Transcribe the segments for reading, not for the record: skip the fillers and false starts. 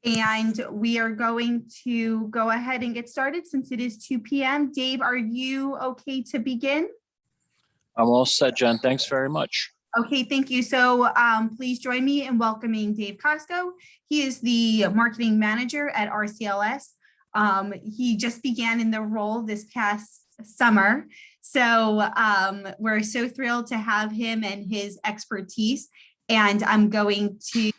And we are going to go ahead and get started since it is 2 p.m. Dave, are you okay to begin? I'm all set, Jen. Thanks very much. Okay, thank you. So please join me in welcoming Dave Costco. He is the marketing manager at RCLS. He just began in the role this past summer. So we're so thrilled to have him and his expertise. And I'm going to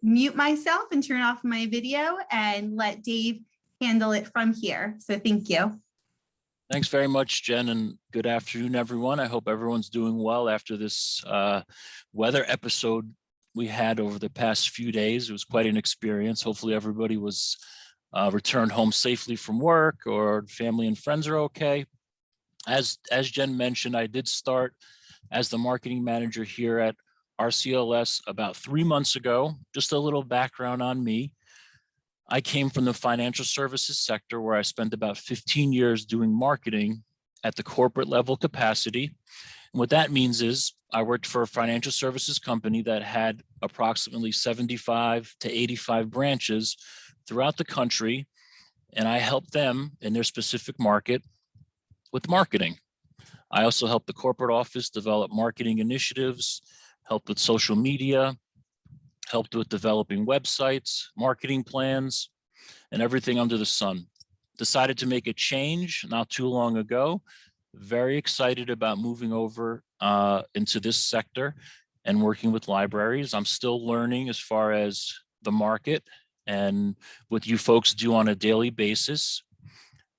mute myself and turn off my video and let Dave handle it from here. So thank you. Thanks very much, Jen, and good afternoon, everyone. I hope everyone's doing well after this weather episode we had over the past few days. It was quite an experience. Hopefully everybody was returned home safely from work, or family and friends are okay. As Jen mentioned, I did start as the marketing manager here at RCLS about 3 months ago. Just a little background on me. I came from the financial services sector, where I spent about 15 years doing marketing at the corporate level capacity. And what that means is I worked for a financial services company that had approximately 75 to 85 branches throughout the country. And I helped them in their specific market with marketing. I also helped the corporate office develop marketing initiatives, helped with social media, helped with developing websites, marketing plans, and everything under the sun. Decided to make a change not too long ago. Very excited about moving over into this sector and working with libraries. I'm still learning as far as the market and what you folks do on a daily basis.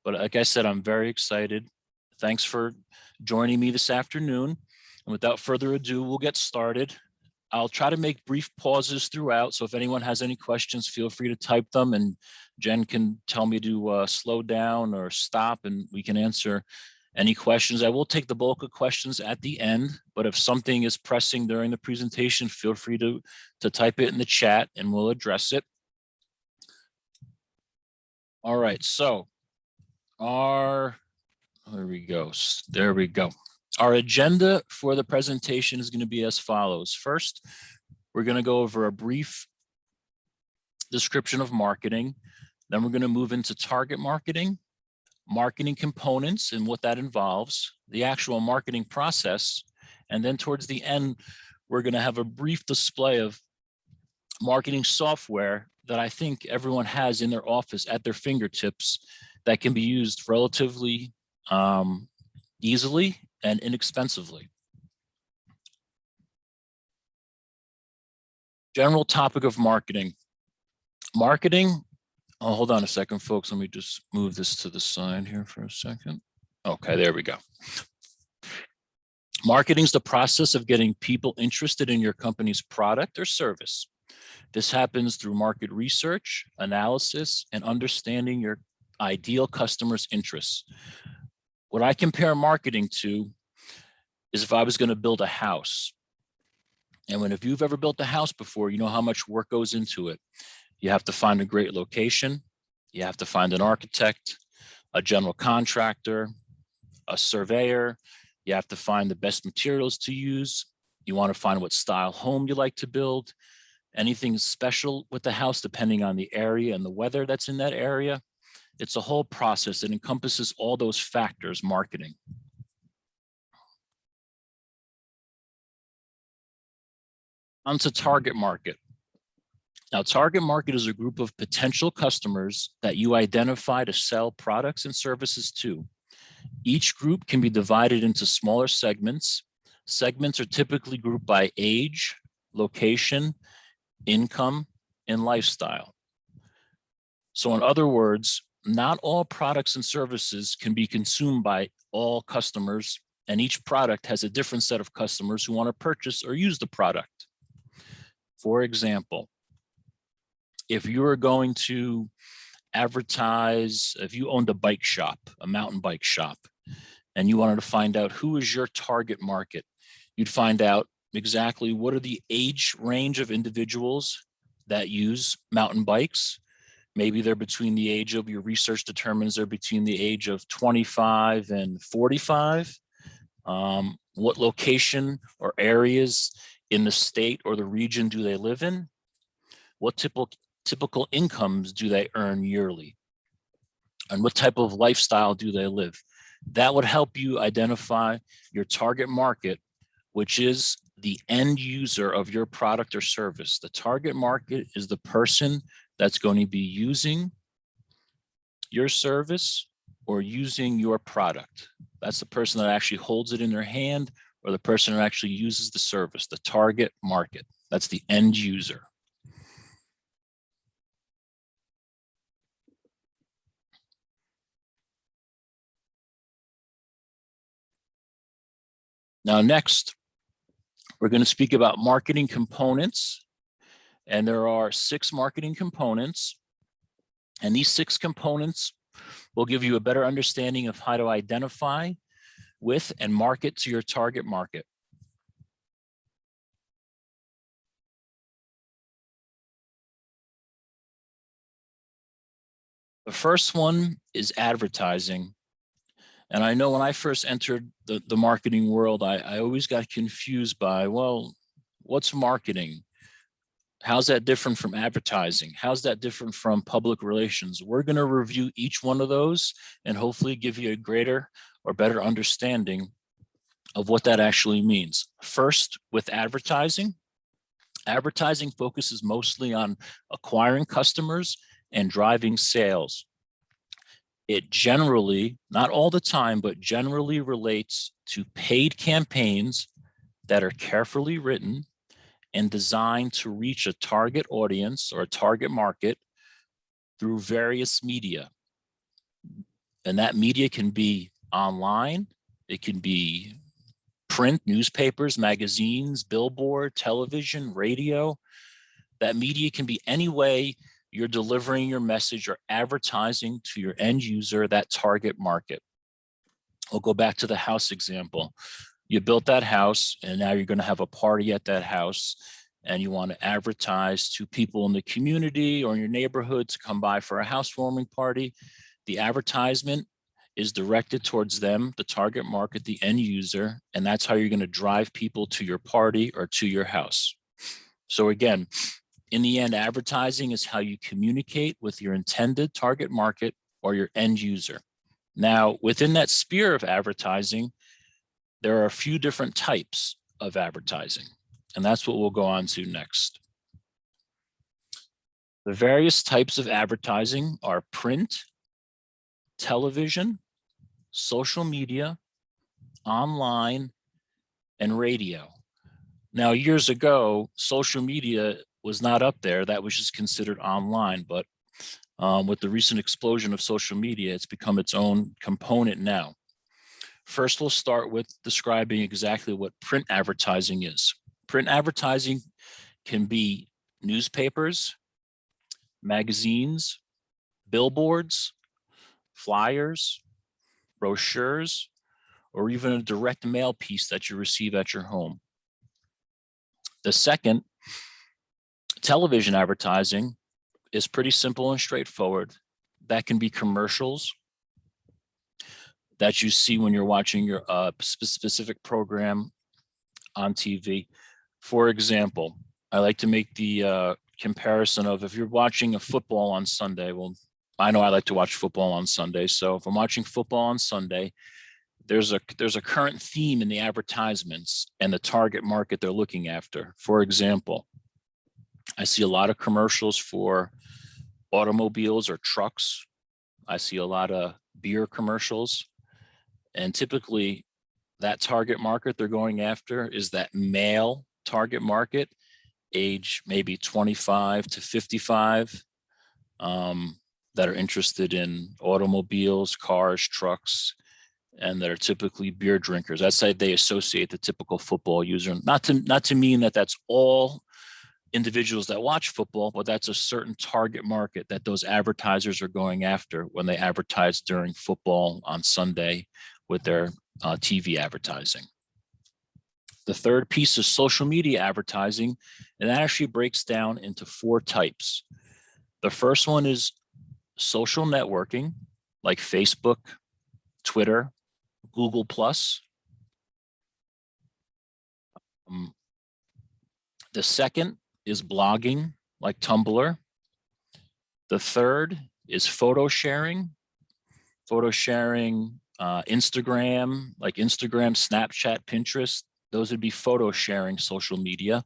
But like I said, I'm very excited. Thanks for joining me this afternoon. And without further ado, we'll get started. I'll try to make brief pauses throughout. So if anyone has any questions, feel free to type them, and Jen can tell me to slow down or stop, and we can answer any questions. I will take the bulk of questions at the end, but if something is pressing during the presentation, feel free to type it in the chat and we'll address it. All right, so there we go. Our agenda for the presentation is going to be as follows. First, we're going to go over a brief description of marketing. Then we're going to move into target marketing, marketing components and what that involves, the actual marketing process. And then towards the end, we're going to have a brief display of marketing software that I think everyone has in their office at their fingertips that can be used relatively easily and inexpensively. General topic of marketing. Marketing, oh, hold on a second, folks. Let me just move this to the side here for a second. Okay, there we go. Marketing is the process of getting people interested in your company's product or service. This happens through market research, analysis, and understanding your ideal customer's interests. What I compare marketing to is if I was going to build a house. And if you've ever built a house before, you know how much work goes into it. You have to find a great location. You have to find an architect, a general contractor, a surveyor. You have to find the best materials to use. You want to find what style home you like to build. Anything special with the house, depending on the area and the weather that's in that area. It's a whole process that encompasses all those factors, marketing. On to target market. Now, target market is a group of potential customers that you identify to sell products and services to. Each group can be divided into smaller segments. Segments are typically grouped by age, location, income, and lifestyle. So in other words, not all products and services can be consumed by all customers, and each product has a different set of customers who want to purchase or use the product. For example, if you are going to advertise, if you owned a bike shop, a mountain bike shop, and you wanted to find out who is your target market, you'd find out exactly what are the age range of individuals that use mountain bikes. Maybe they're between the age of, your research determines they're between the age of 25 and 45. What location or areas in the state or the region do they live in? What typical incomes do they earn yearly? And what type of lifestyle do they live? That would help you identify your target market, which is the end user of your product or service. The target market is the person that's going to be using your service or using your product. That's the person that actually holds it in their hand, or the person who actually uses the service, the target market. That's the end user. Now, next, we're going to speak about marketing components. And there are 6 marketing components. And these 6 components will give you a better understanding of how to identify with and market to your target market. The first one is advertising. And I know when I first entered the marketing world, I always got confused by, well, what's marketing? How's that different from advertising? How's that different from public relations? We're going to review each one of those and hopefully give you a greater or better understanding of what that actually means. First, with advertising, advertising focuses mostly on acquiring customers and driving sales. It generally, not all the time, but generally relates to paid campaigns that are carefully written and designed to reach a target audience or a target market through various media. And that media can be online, it can be print, newspapers, magazines, billboard, television, radio. That media can be any way you're delivering your message or advertising to your end user, that target market. We'll go back to the house example. You built that house and now you're going to have a party at that house and you want to advertise to people in the community or in your neighborhood to come by for a housewarming party. The advertisement is directed towards them, the target market, the end user, and that's how you're going to drive people to your party or to your house. So again, in the end, advertising is how you communicate with your intended target market or your end user. Now, within that sphere of advertising, there are a few different types of advertising, and that's what we'll go on to next. The various types of advertising are print, television, social media, online, and radio. Now, years ago, social media was not up there. That was just considered online. But with the recent explosion of social media, it's become its own component now. First, we'll start with describing exactly what print advertising is. Print advertising can be newspapers, magazines, billboards, flyers, brochures, or even a direct mail piece that you receive at your home. The second, television advertising, is pretty simple and straightforward. That can be commercials that you see when you're watching your specific program on TV. For example, I like to make the comparison of if you're watching a football on Sunday. Well, I know I like to watch football on Sunday. So if I'm watching football on Sunday, there's a current theme in the advertisements and the target market they're looking after. For example, I see a lot of commercials for automobiles or trucks. I see a lot of beer commercials. And typically that target market they're going after is that male target market, age maybe 25 to 55, that are interested in automobiles, cars, trucks, and that are typically beer drinkers. That's how they associate the typical football user. Not to mean that that's all individuals that watch football, but that's a certain target market that those advertisers are going after when they advertise during football on Sunday with their TV advertising. The third piece is social media advertising, and that actually breaks down into 4 types. The first one is social networking, like Facebook, Twitter, Google+. The second is blogging, like Tumblr. The third is photo sharing. Instagram, like Instagram, Snapchat, Pinterest. Those would be photo sharing social media.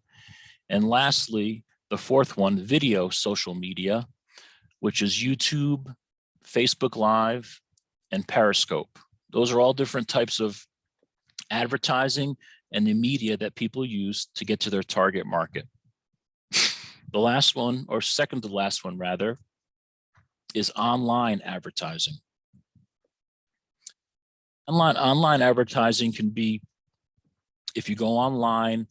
And lastly, the fourth one, video social media, which is YouTube, Facebook Live, and Periscope. Those are all different types of advertising and the media that people use to get to their target market. The last one, or second to last one rather, is online advertising. Online advertising can be, if you go online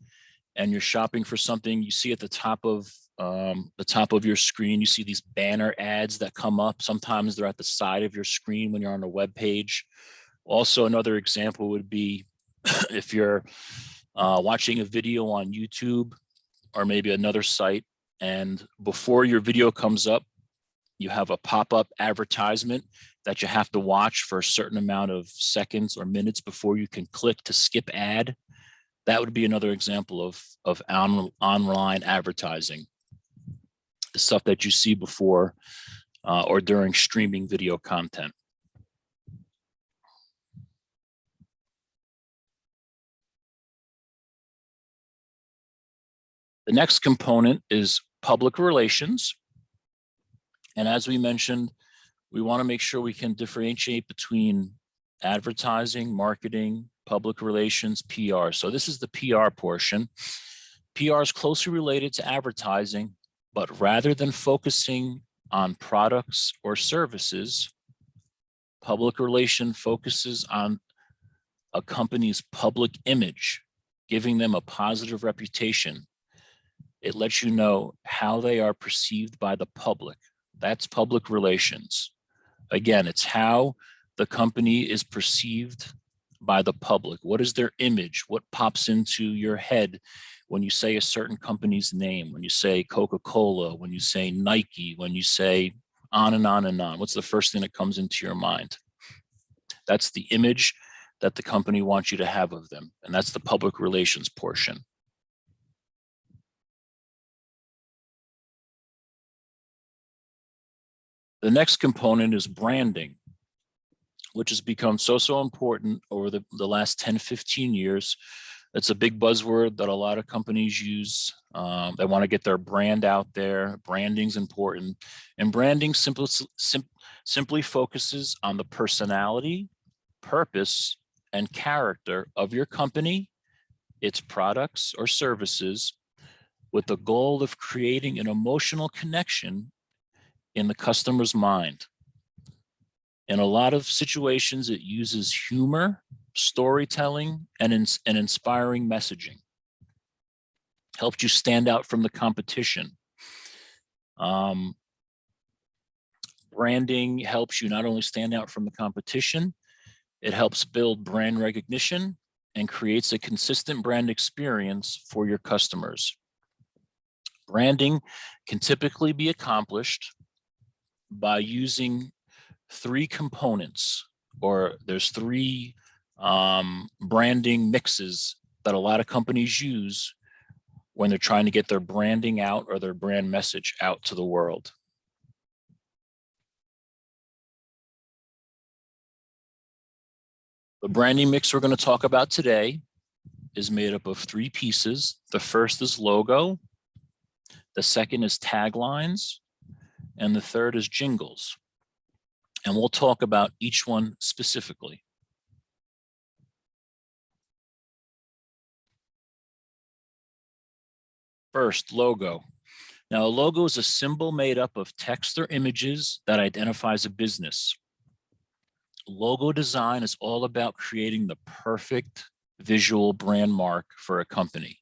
and you're shopping for something, you see at the top of your screen, you see these banner ads that come up. Sometimes they're at the side of your screen when you're on a web page. Also, another example would be if you're watching a video on YouTube or maybe another site, and before your video comes up, you have a pop-up advertisement that you have to watch for a certain amount of seconds or minutes before you can click to skip ad. That would be another example of online advertising, the stuff that you see before or during streaming video content. The next component is public relations. And as we mentioned, we want to make sure we can differentiate between advertising, marketing, public relations, PR. So this is the PR portion. PR is closely related to advertising, but rather than focusing on products or services, public relation focuses on a company's public image, giving them a positive reputation. It lets you know how they are perceived by the public. That's public relations. Again, it's how the company is perceived by the public. What is their image? What pops into your head when you say a certain company's name, when you say Coca-Cola, when you say Nike, when you say on and on and on? What's the first thing that comes into your mind? That's the image that the company wants you to have of them. And that's the public relations portion. The next component is branding, which has become so important over the last 10, 15 years. It's a big buzzword that a lot of companies use. They want to get their brand out there. Branding's important. And branding simply focuses on the personality, purpose, and character of your company, its products or services, with the goal of creating an emotional connection in the customer's mind. In a lot of situations, it uses humor, storytelling, and inspiring messaging. Helps you stand out from the competition. Branding helps you not only stand out from the competition, it helps build brand recognition and creates a consistent brand experience for your customers. Branding can typically be accomplished by using three components, or there's three branding mixes that a lot of companies use when they're trying to get their branding out or their brand message out to the world. The branding mix we're going to talk about today is made up of three pieces. The first is logo, the second is taglines, and the third is jingles. And we'll talk about each one specifically. First, logo. Now, a logo is a symbol made up of text or images that identifies a business. Logo design is all about creating the perfect visual brand mark for a company.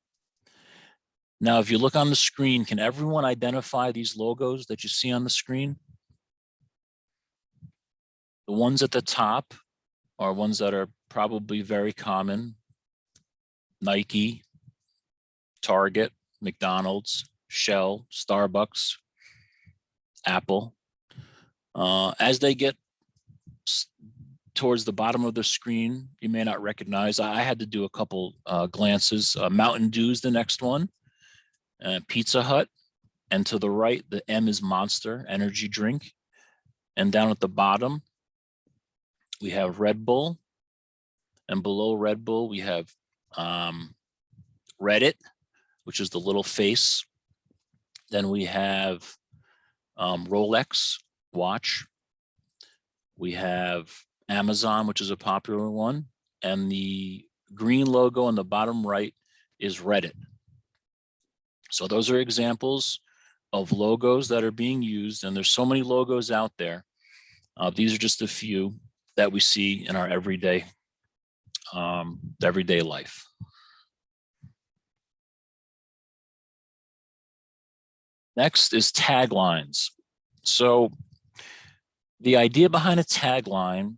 Now, if you look on the screen, can everyone identify these logos that you see on the screen? The ones at the top are ones that are probably very common: Nike, Target, McDonald's, Shell, Starbucks, Apple. As they get towards the bottom of the screen, you may not recognize. I had to do a couple glances. Mountain Dew is the next one. Pizza Hut, And to the right, the M is Monster Energy Drink. And down at the bottom, we have Red Bull. And below Red Bull, we have Reddit, which is the little face. Then we have Rolex watch. We have Amazon, which is a popular one. And the green logo on the bottom right is Reddit. So those are examples of logos that are being used. And there's so many logos out there. These are just a few that we see in our everyday life. Next is taglines. So the idea behind a tagline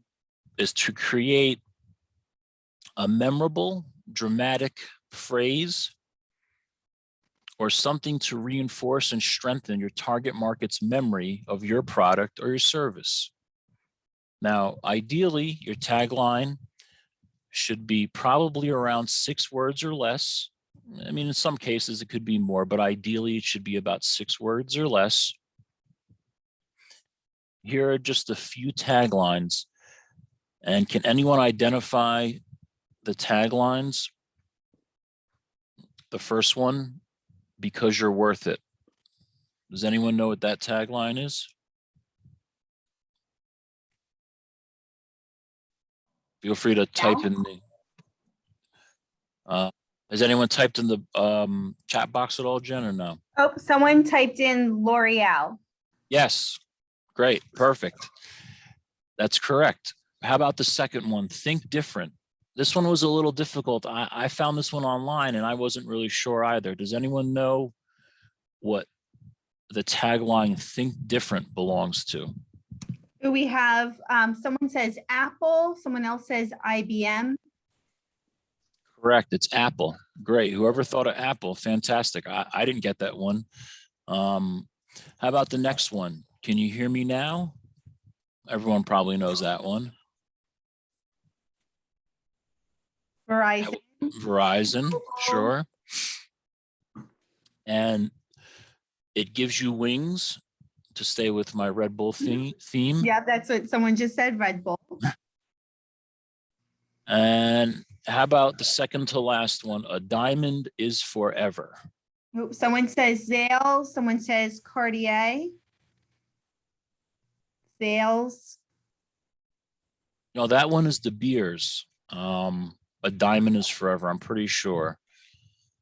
is to create a memorable, dramatic phrase or something to reinforce and strengthen your target market's memory of your product or your service. Now, ideally, your tagline should be probably around 6 words or less. I mean, in some cases it could be more, but ideally it should be about 6 words or less. Here are just a few taglines. And can anyone identify the taglines? The first one, because you're worth it. Does anyone know what that tagline is? Feel free to type in the, has anyone typed in the chat box at all, Jen, or no? Oh, someone typed in L'Oreal. Yes, great, perfect. That's correct. How about the second one? Think different. This one was a little difficult. I found this one online and I wasn't really sure either. Does anyone know what the tagline "Think Different" belongs to? We have, someone says Apple, someone else says IBM. Correct, it's Apple. Great, whoever thought of Apple, fantastic. I didn't get that one. How about the next one? Can you hear me now? Everyone probably knows that one. Verizon. Verizon, sure. And it gives you wings, to stay with my Red Bull theme. Yeah, that's what someone just said, Red Bull. And how about the second to last one? A diamond is forever. Someone says Zales, someone says Cartier. Zales. No, that one is De Beers. A diamond is forever, I'm pretty sure.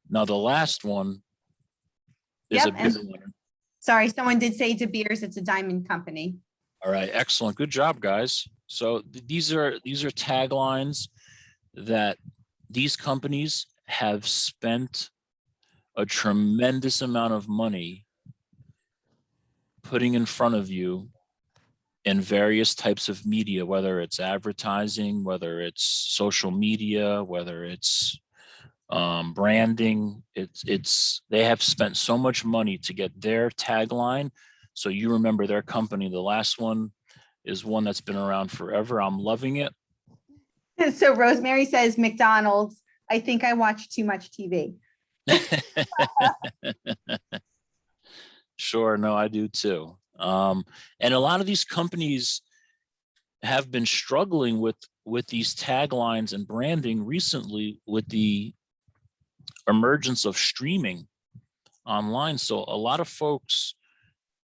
Now the last one is a big one. Sorry, someone did say De Beers, it's a diamond company. All right, excellent. Good job, guys. So these are taglines that these companies have spent a tremendous amount of money putting in front of you in various types of media, whether it's advertising, whether it's social media, whether it's branding. They have spent so much money to get their tagline. So you remember their company. The last one is one that's been around forever. I'm loving it. So Rosemary says McDonald's. I think I watch too much TV. Sure, no, I do too. And a lot of these companies have been struggling with these taglines and branding recently with the emergence of streaming online. So a lot of folks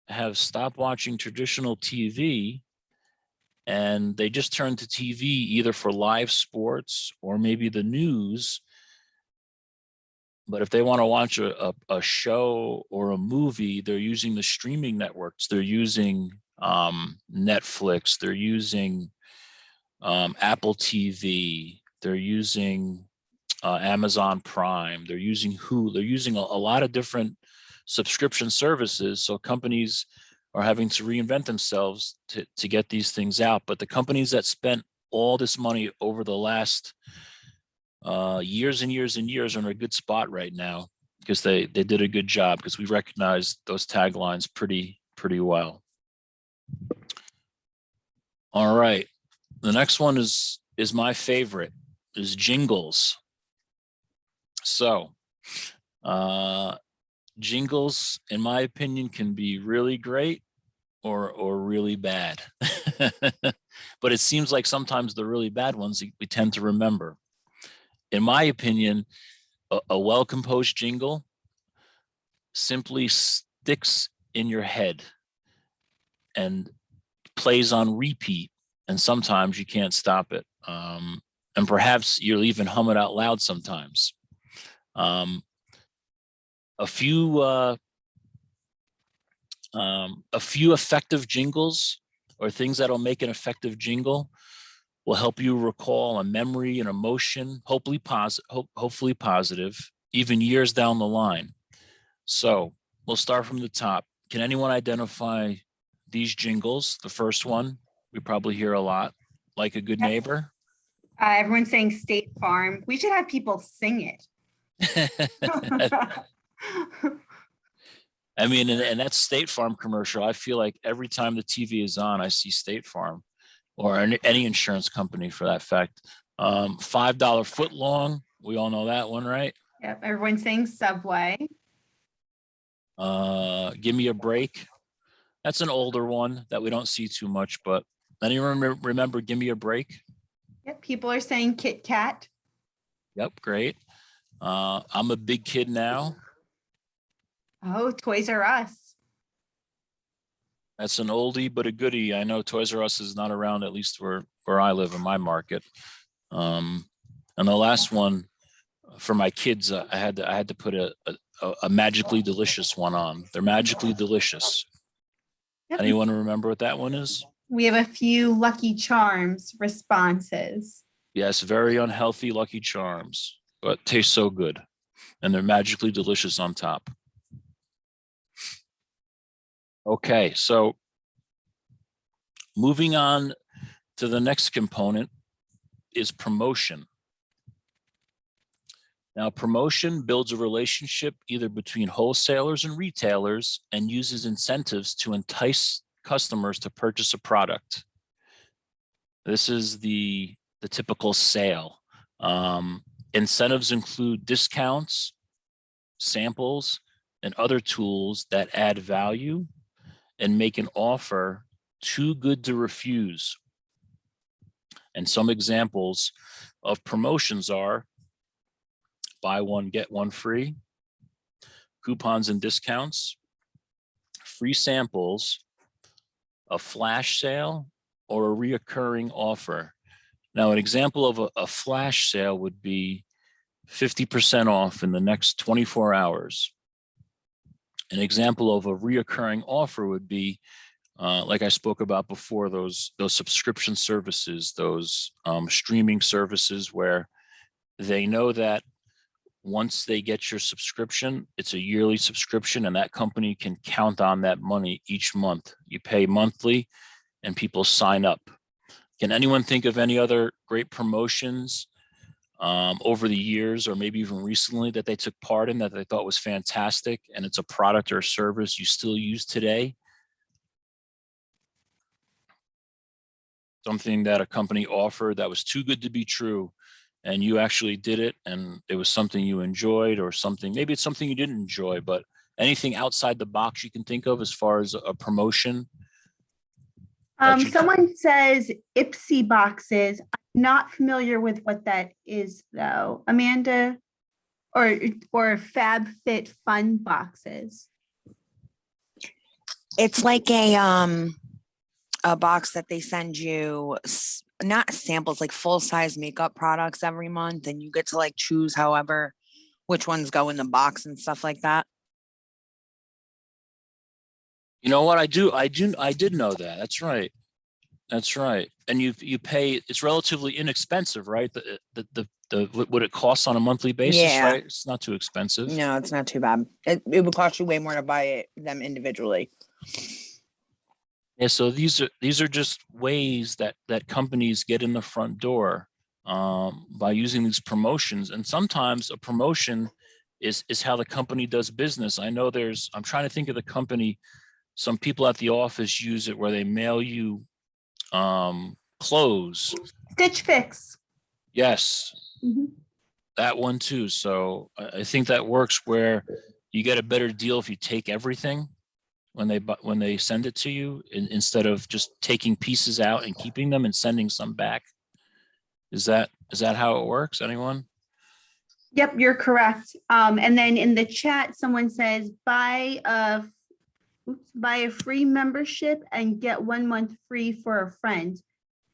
have stopped watching traditional TV and they just turn to TV either for live sports or maybe the news. But if they want to watch a show or a movie, they're using the streaming networks. They're using Netflix. They're using Apple TV. They're using Amazon Prime. They're using Hulu. They're using a lot of different subscription services. So companies are having to reinvent themselves to get these things out. But the companies that spent all this money over the last years and years and years are in a good spot right now because they did a good job because we recognize those taglines pretty well. All right, the next one is my favorite, is Jingles. So jingles, in my opinion, can be really great or really bad. But it seems like sometimes the really bad ones we tend to remember. In my opinion, a well-composed jingle simply sticks in your head and plays on repeat, and sometimes you can't stop it. And perhaps you'll even hum it out loud sometimes. A few effective jingles or things that'll make an effective jingle will help you recall a memory and emotion, hopefully positive, even years down the line. So we'll start from the top. Can anyone identify these jingles? The first one, we probably hear a lot, Like a Good Neighbor. Everyone's saying State Farm. We should have people sing it. I mean, and that State Farm commercial, I feel like every time the TV is on, I see State Farm or any insurance company for that fact. $5 foot long. We all know that one, right? Yep, everyone's saying Subway. Give Me a Break. That's an older one that we don't see too much, but anyone remember Give Me a Break? Yep, people are saying Kit Kat. Yep, great. I'm a Big Kid Now. Oh, Toys R Us. That's an oldie but a goodie. I know Toys R Us is not around, at least where I live in my market. And the last one for my kids, I had to put a Magically Delicious one on. They're magically delicious. Yep. Anyone remember what that one is? We have a few Lucky Charms responses. Yes, very unhealthy Lucky Charms, but taste so good. And they're magically delicious on top. Okay, so moving on to the next component is promotion. Now, promotion builds a relationship either between wholesalers and retailers and uses incentives to entice customers to purchase a product. This is the typical sale. Incentives include discounts, samples, and other tools that add value and make an offer too good to refuse. And some examples of promotions are buy one, get one free, coupons and discounts, free samples, a flash sale, or a reoccurring offer. Now, an example of a flash sale would be 50% off in the next 24 hours. An example of a reoccurring offer would be, like I spoke about before, those subscription services, those streaming services where they know that once they get your subscription, it's a yearly subscription and that company can count on that money each month. You pay monthly and people sign up. Can anyone think of any other great promotions over the years or maybe even recently that they took part in that they thought was fantastic and it's a product or service you still use today? Something that a company offered that was too good to be true and you actually did it and it was something you enjoyed, or something, maybe it's something you didn't enjoy, but anything outside the box you can think of as far as a promotion? Someone says Ipsy boxes. I'm not familiar with what that is though. Amanda, or FabFitFun boxes. It's like a box that they send you, not samples, like full-size makeup products every month, and you get to like choose however which ones go in the box and stuff like that. You know what? I did know that. That's right. That's right. And you pay, it's relatively inexpensive, right? The what it costs on a monthly basis, Yeah. right? It's not too expensive. No, it's not too bad. It would cost you way more to buy them individually. Yeah, so these are just ways that companies get in the front door by using these promotions. And sometimes a promotion is how the company does business. I know I'm trying to think of the company. Some people at the office use it where they mail you clothes. Stitch Fix. Yes, Mm-hmm. that one too. So I think that works where you get a better deal if you take everything when they send it to you instead of just taking pieces out and keeping them and sending some back. Is that how it works? Anyone? Yep, you're correct. And then in the chat, someone says buy a free membership and get 1 month free for a friend.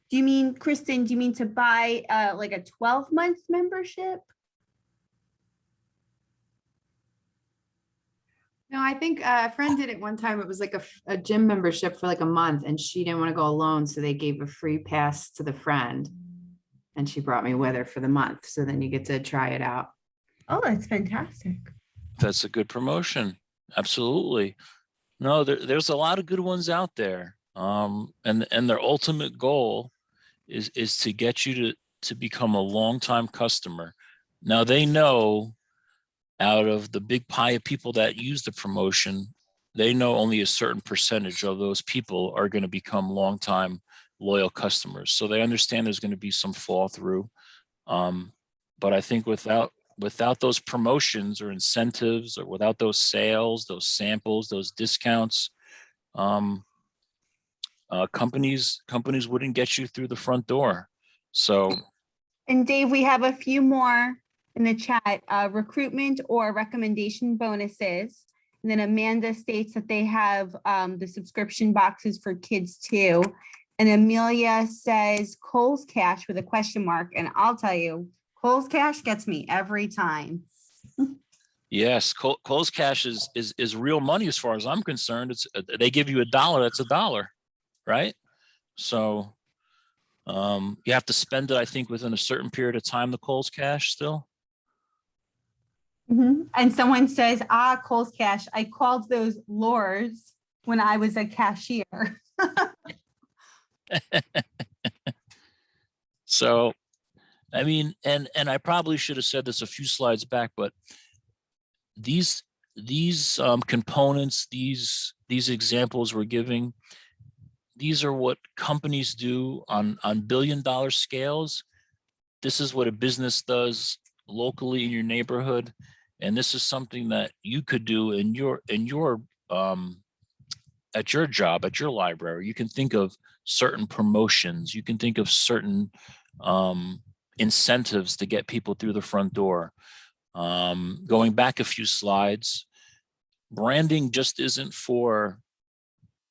Do you mean, Kristen, do you mean to buy like a 12-month membership? No, I think a friend did it one time. It was like a gym membership for like a month and she didn't want to go alone. So they gave a free pass to the friend. And she brought me with her for the month. So then you get to try it out. Oh, that's fantastic. That's a good promotion. Absolutely. No, there's a lot of good ones out there. And their ultimate goal is to get you to become a longtime customer. Now they know out of the big pie of people that use the promotion, they know only a certain percentage of those people are going to become longtime loyal customers. So they understand there's going to be some fall through. But I think without those promotions or incentives or without those sales, those samples, those discounts, companies wouldn't get you through the front door. So, And Dave, we have a few more in the chat, recruitment or recommendation bonuses. And then Amanda states that they have the subscription boxes for kids too. And Amelia says Kohl's Cash with a question mark. And I'll tell you, Kohl's Cash gets me every time. yes, Kohl's Cash is real money as far as I'm concerned. It's they give you $1, that's $1, right? So you have to spend it, I think, within a certain period of time, the Kohl's Cash still. And someone says, Kohl's Cash. I called those lures when I was a cashier. So, I mean, and I probably should have said this a few slides back, but these components, these examples we're giving, these are what companies do on billion-dollar scales. This is what a business does locally in your neighborhood, and this is something that you could do in your at your job, at your library. You can think of certain promotions. You can think of certain incentives to get people through the front door. Going back a few slides, branding just isn't for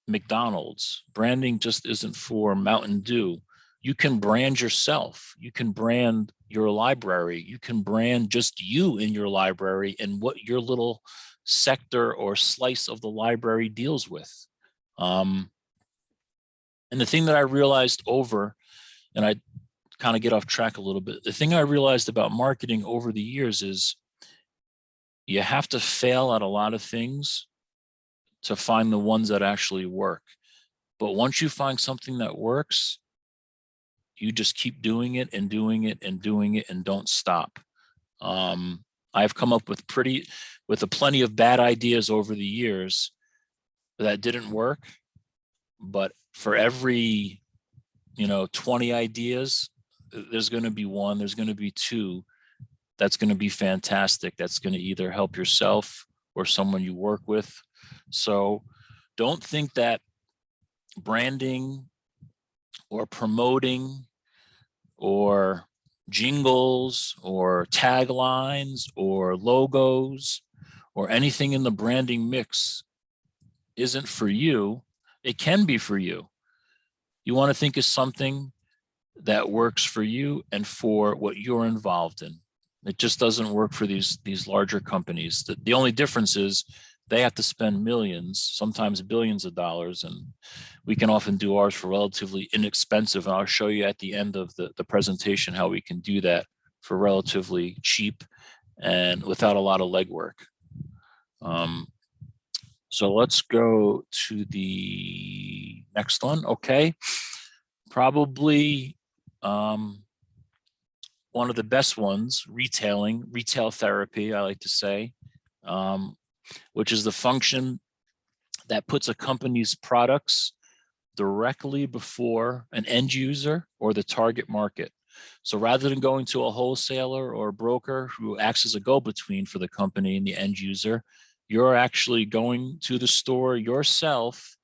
McDonald's. Branding just isn't for Mountain Dew. You can brand yourself. You can brand your library. You can brand just you in your library and what your little sector or slice of the library deals with. And the thing that I realized and I kind of get off track a little bit, the thing I realized about marketing over the years is you have to fail at a lot of things to find the ones that actually work. But once you find something that works, you just keep doing it and doing it and doing it and don't stop. I've come up with a plenty of bad ideas over the years that didn't work, but for every 20 ideas, there's going to be one, there's going to be two that's going to be fantastic. That's going to either help yourself or someone you work with. So don't think that branding or promoting or jingles or taglines or logos or anything in the branding mix isn't for you. It can be for you. You want to think of something that works for you and for what you're involved in. It just doesn't work for these larger companies. The only difference is they have to spend millions, sometimes billions of dollars, and we can often do ours for relatively inexpensive. And I'll show you at the end of the presentation how we can do that for relatively cheap and without a lot of legwork. So let's go to the next one. Okay. Probably one of the best ones, retail therapy, I like to say, which is the function that puts a company's products directly before an end user or the target market. So rather than going to a wholesaler or a broker who acts as a go-between for the company and the end user, You're actually going to the store yourself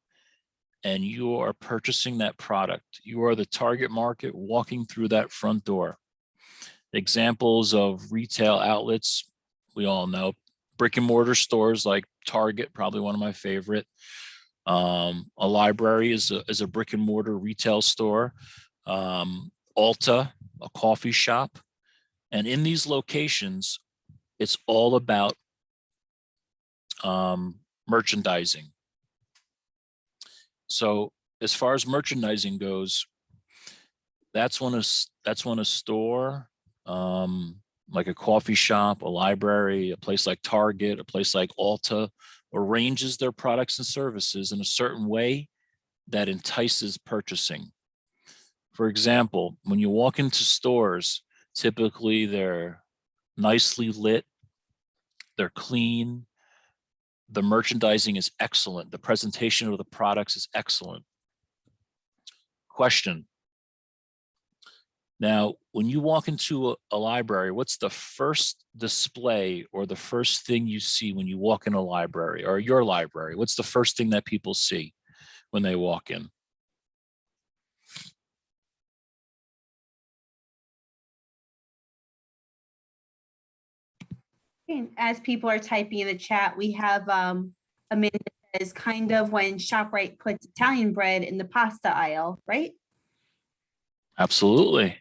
and you are purchasing that product. You are the target market walking through that front door. Examples of retail outlets, we all know, brick and mortar stores like Target, probably one of my favorite. A library is a brick and mortar retail store. Ulta, a coffee shop. And in these locations, it's all about merchandising. So as far as merchandising goes, that's when a store, like a coffee shop, a library, a place like Target, a place like Ulta, arranges their products and services in a certain way that entices purchasing. For example, when you walk into stores, typically they're nicely lit, they're clean, the merchandising is excellent, the presentation of the products is excellent. Question. Now, when you walk into a library, what's the first display or the first thing you see when you walk in a library or your library? What's the first thing that people see when they walk in? And as people are typing in the chat, we have a minute that says kind of when ShopRite puts Italian bread in the pasta aisle, right? Absolutely.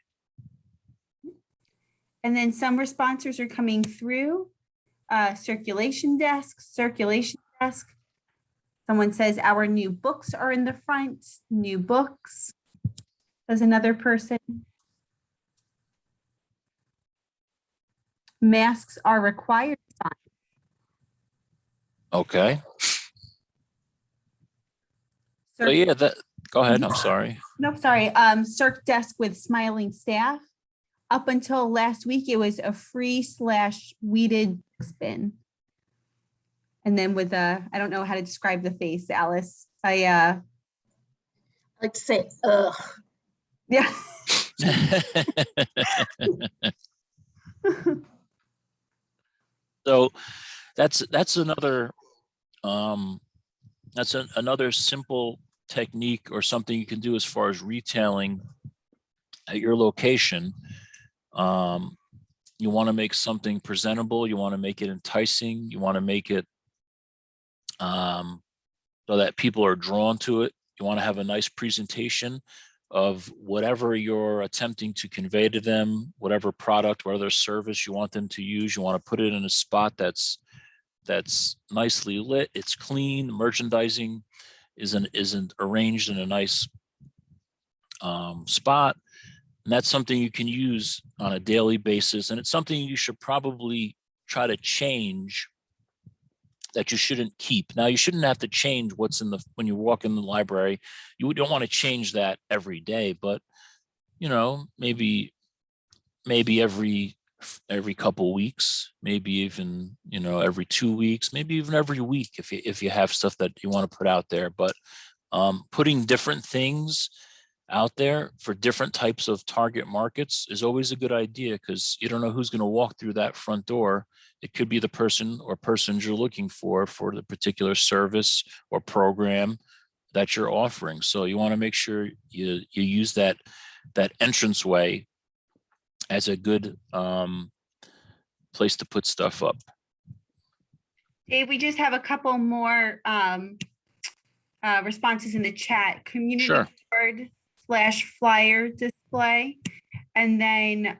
And then some responses are coming through. Circulation desk. Someone says our new books are in the front. New books. There's another person. Masks are required. Okay. So Circ- yeah, go ahead. I'm sorry. Nope, sorry. Circ desk with smiling staff. Up until last week, it was a free/weeded bin. And then with I don't know how to describe the face, Alice. I like to say, ugh. Yeah. So that's another another simple technique or something you can do as far as retailing at your location. You want to make something presentable. You want to make it enticing. You want to make it so that people are drawn to it. You want to have a nice presentation of whatever you're attempting to convey to them, whatever product, whatever service you want them to use. You want to put it in a spot that's nicely lit. It's clean. Merchandising isn't arranged in a nice spot. And that's something you can use on a daily basis. And it's something you should probably try to change that you shouldn't keep. Now, you shouldn't have to change what's when you walk in the library. You don't want to change that every day, but maybe every couple weeks, maybe even, every 2 weeks, maybe even every week if you have stuff that you want to put out there. But putting different things out there for different types of target markets is always a good idea, because you don't know who's going to walk through that front door. It could be the person or persons you're looking for the particular service or program that you're offering. So you want to make sure you use that entranceway as a good place to put stuff up. Dave, we just have a couple more responses in the chat. Community Sure. board/flyer display. And then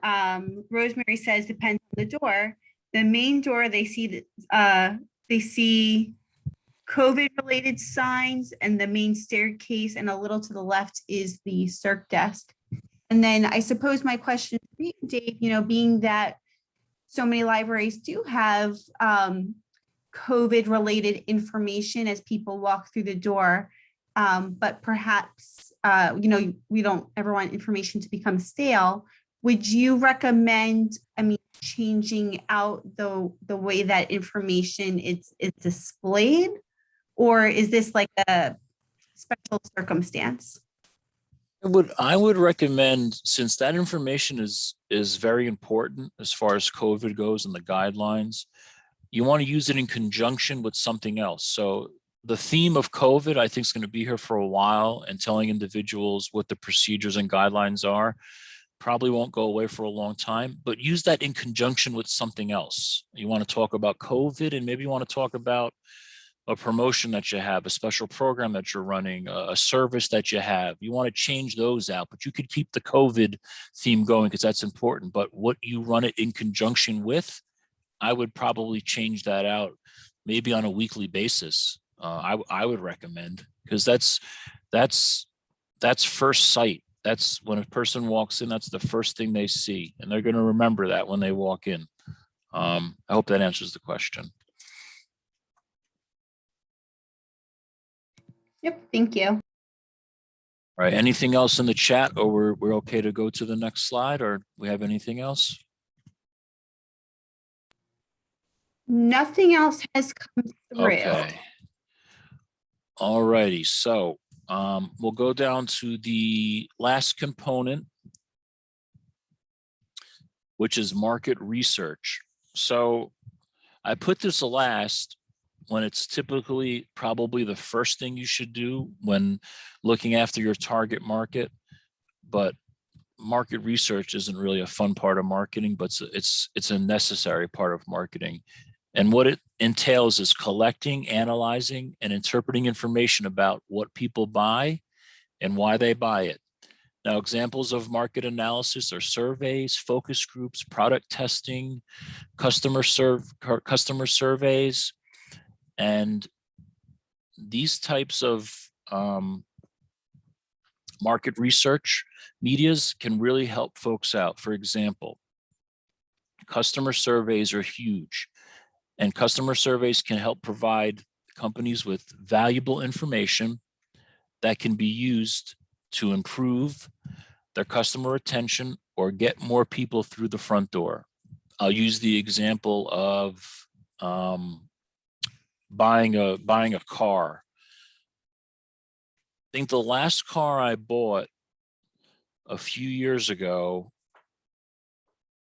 Rosemary says, depends on the door. The main door, they see COVID-related signs, and the main staircase, and a little to the left is the circ desk. And then I suppose my question for you, Dave, being that so many libraries do have COVID-related information as people walk through the door, but perhaps, we don't ever want information to become stale. Would you recommend, changing out the way that information is displayed, or is this like a special circumstance? I would recommend, since that information is very important as far as COVID goes and the guidelines, you want to use it in conjunction with something else. So the theme of COVID, I think, is going to be here for a while, and telling individuals what the procedures and guidelines are probably won't go away for a long time, but use that in conjunction with something else. You want to talk about COVID, and maybe you want to talk about a promotion that you have, a special program that you're running, a service that you have. You want to change those out, but you could keep the COVID theme going because that's important. But what you run it in conjunction with, I would probably change that out maybe on a weekly basis. I would recommend, because that's first sight. That's when a person walks in, that's the first thing they see, and they're going to remember that when they walk in. I hope that answers the question. Yep, thank you. All right, anything else in the chat, or we're okay to go to the next slide, or we have anything else? Nothing else has come through. Okay. All righty, so we'll go down to the last component, which is market research. So I put this last when it's typically probably the first thing you should do when looking after your target market. But market research isn't really a fun part of marketing, but it's a necessary part of marketing. And what it entails is collecting, analyzing, and interpreting information about what people buy and why they buy it. Now, examples of market analysis are surveys, focus groups, product testing, customer surveys, and these types of market research medias can really help folks out. For example, customer surveys are huge, and customer surveys can help provide companies with valuable information that can be used to improve their customer retention or get more people through the front door. I'll use the example of buying a car. I think the last car I bought a few years ago,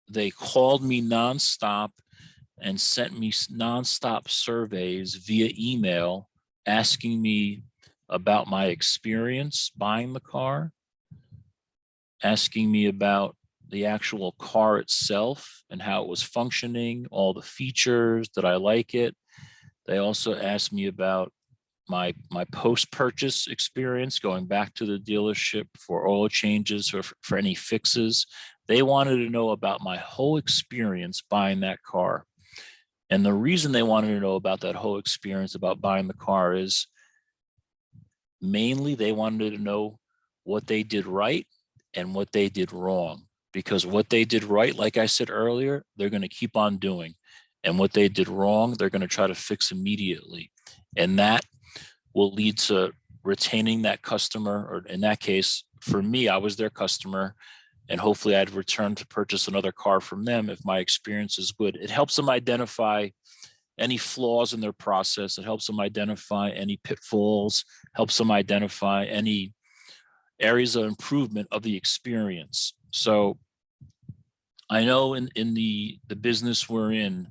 they called me nonstop and sent me nonstop surveys via email asking me about my experience buying the car, asking me about the actual car itself and how it was functioning, all the features, did I like it? They also asked me about my post-purchase experience, going back to the dealership for oil changes or for any fixes. They wanted to know about my whole experience buying that car. And the reason they wanted to know about that whole experience about buying the car is mainly they wanted to know what they did right and what they did wrong. Because what they did right, like I said earlier, they're going to keep on doing. And what they did wrong, they're going to try to fix immediately. And that will lead to retaining that customer, or in that case, for me, I was their customer, and hopefully I'd return to purchase another car from them if my experience is good. It helps them identify any flaws in their process. It helps them identify any pitfalls, helps them identify any areas of improvement of the experience. So I know in the business we're in,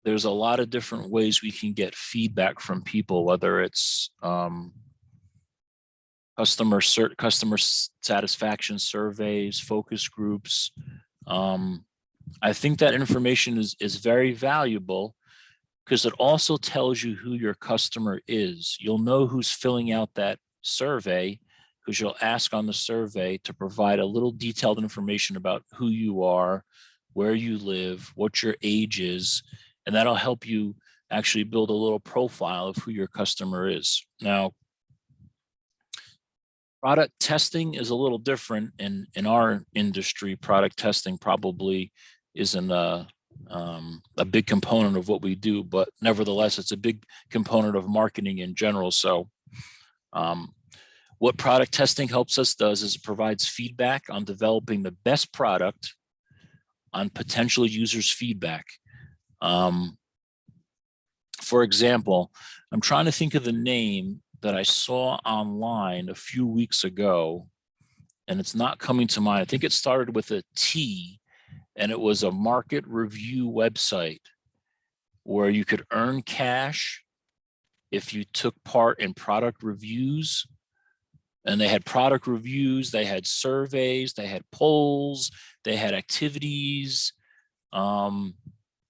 there's a lot of different ways we can get feedback from people, whether it's customer satisfaction surveys, focus groups. I think that information is very valuable because it also tells you who your customer is. You'll know who's filling out that survey because you'll ask on the survey to provide a little detailed information about who you are, where you live, what your age is, and that'll help you actually build a little profile of who your customer is. Now, product testing is a little different in our industry. Product testing probably isn't a big component of what we do, but nevertheless, it's a big component of marketing in general. So what product testing helps us does is it provides feedback on developing the best product on potential users' feedback. For example, I'm trying to think of the name that I saw online a few weeks ago, and it's not coming to mind. I think it started with a T, and it was a market review website where you could earn cash if you took part in product reviews. And they had product reviews, they had surveys, they had polls, they had activities. And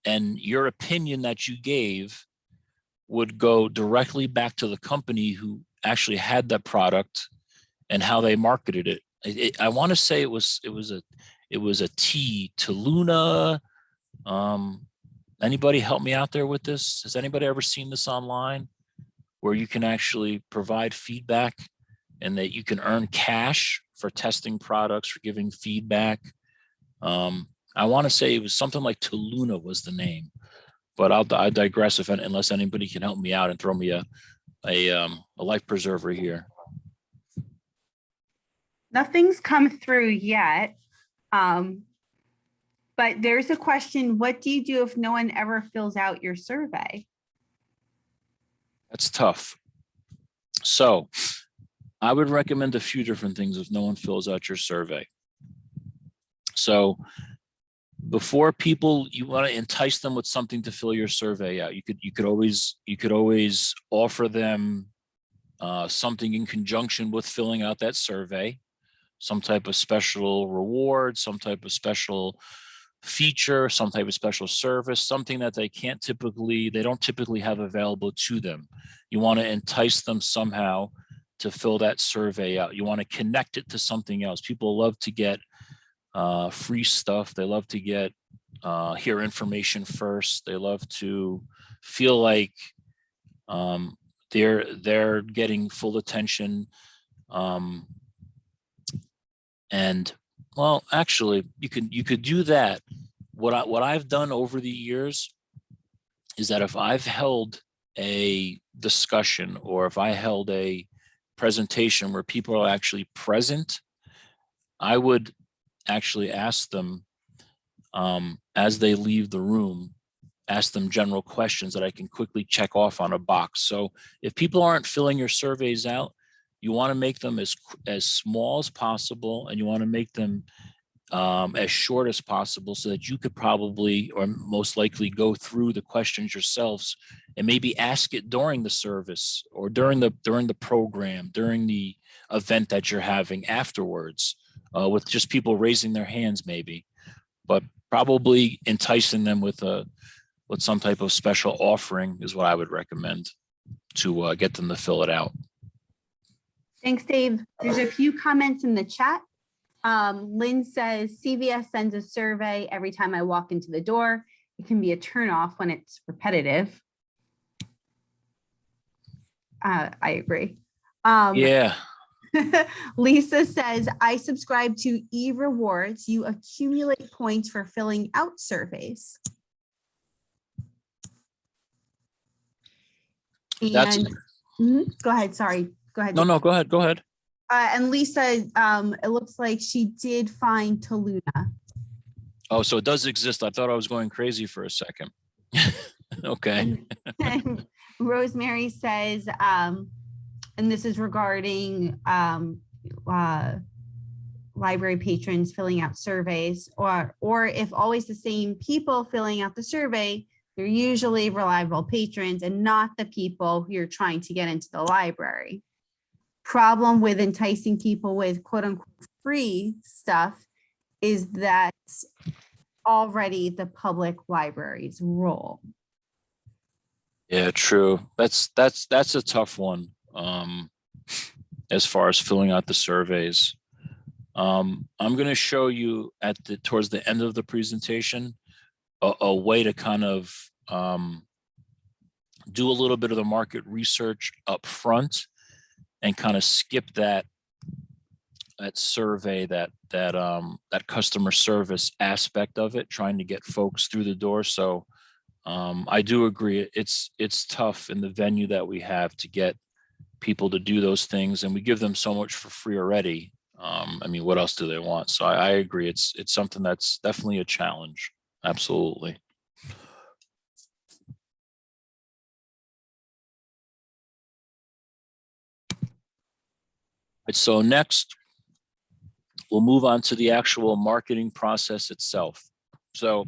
your opinion that you gave would go directly back to the company who actually had that product and how they marketed it. I want to say it was a tea to Luna. Anybody help me out there with this? Has anybody ever seen this online where you can actually provide feedback and that you can earn cash for testing products, for giving feedback? I want to say it was something like Tuluna was the name, but I digress unless anybody can help me out and throw me a life preserver here. Nothing's come through yet. But there's a question, what do you do if no one ever fills out your survey? That's tough. So I would recommend a few different things if no one fills out your survey. So before people, you want to entice them with something to fill your survey out. You could always offer them something in conjunction with filling out that survey, some type of special reward, some type of special feature, some type of special service, something that they don't typically have available to them. You want to entice them somehow to fill that survey out. You want to connect it to something else. People love to get free stuff. They love to get hear information first. They love to feel like they're getting full attention. And well, actually, you could do that. What I've done over the years is that if I've held a discussion or if I held a presentation where people are actually present, I would actually ask them as they leave the room, ask them general questions that I can quickly check off on a box. So if people aren't filling your surveys out, you want to make them as small as possible, and you want to make them as short as possible so that you could probably or most likely go through the questions yourselves and maybe ask it during the service or during the program, during the event that you're having afterwards, with just people raising their hands maybe, but probably enticing them with some type of special offering is what I would recommend to get them to fill it out. Thanks, Dave. There's a few comments in the chat. Lynn says CVS sends a survey every time I walk into the door. It can be a turnoff when it's repetitive. I agree. Yeah. Lisa says, I subscribe to eRewards. You accumulate points for filling out surveys. And go ahead. Sorry. Go ahead. No, go ahead. Go ahead. And Lisa, it looks like she did find Tuluna. Oh, so it does exist. I thought I was going crazy for a second. Okay. And Rosemary says, and this is regarding library patrons filling out surveys, or if always the same people filling out the survey, they're usually reliable patrons and not the people who you're trying to get into the library. Problem with enticing people with quote unquote free stuff is that's already the public library's role. Yeah, true. That's a tough one. As far as filling out the surveys, I'm going to show you towards the end of the presentation a way to kind of do a little bit of the market research up front and kind of skip that survey, that customer service aspect of it, trying to get folks through the door. So I do agree. It's tough in the venue that we have to get people to do those things, and we give them so much for free already. I mean, what else do they want? So I agree. It's something that's definitely a challenge. Absolutely. So next, we'll move on to the actual marketing process itself. So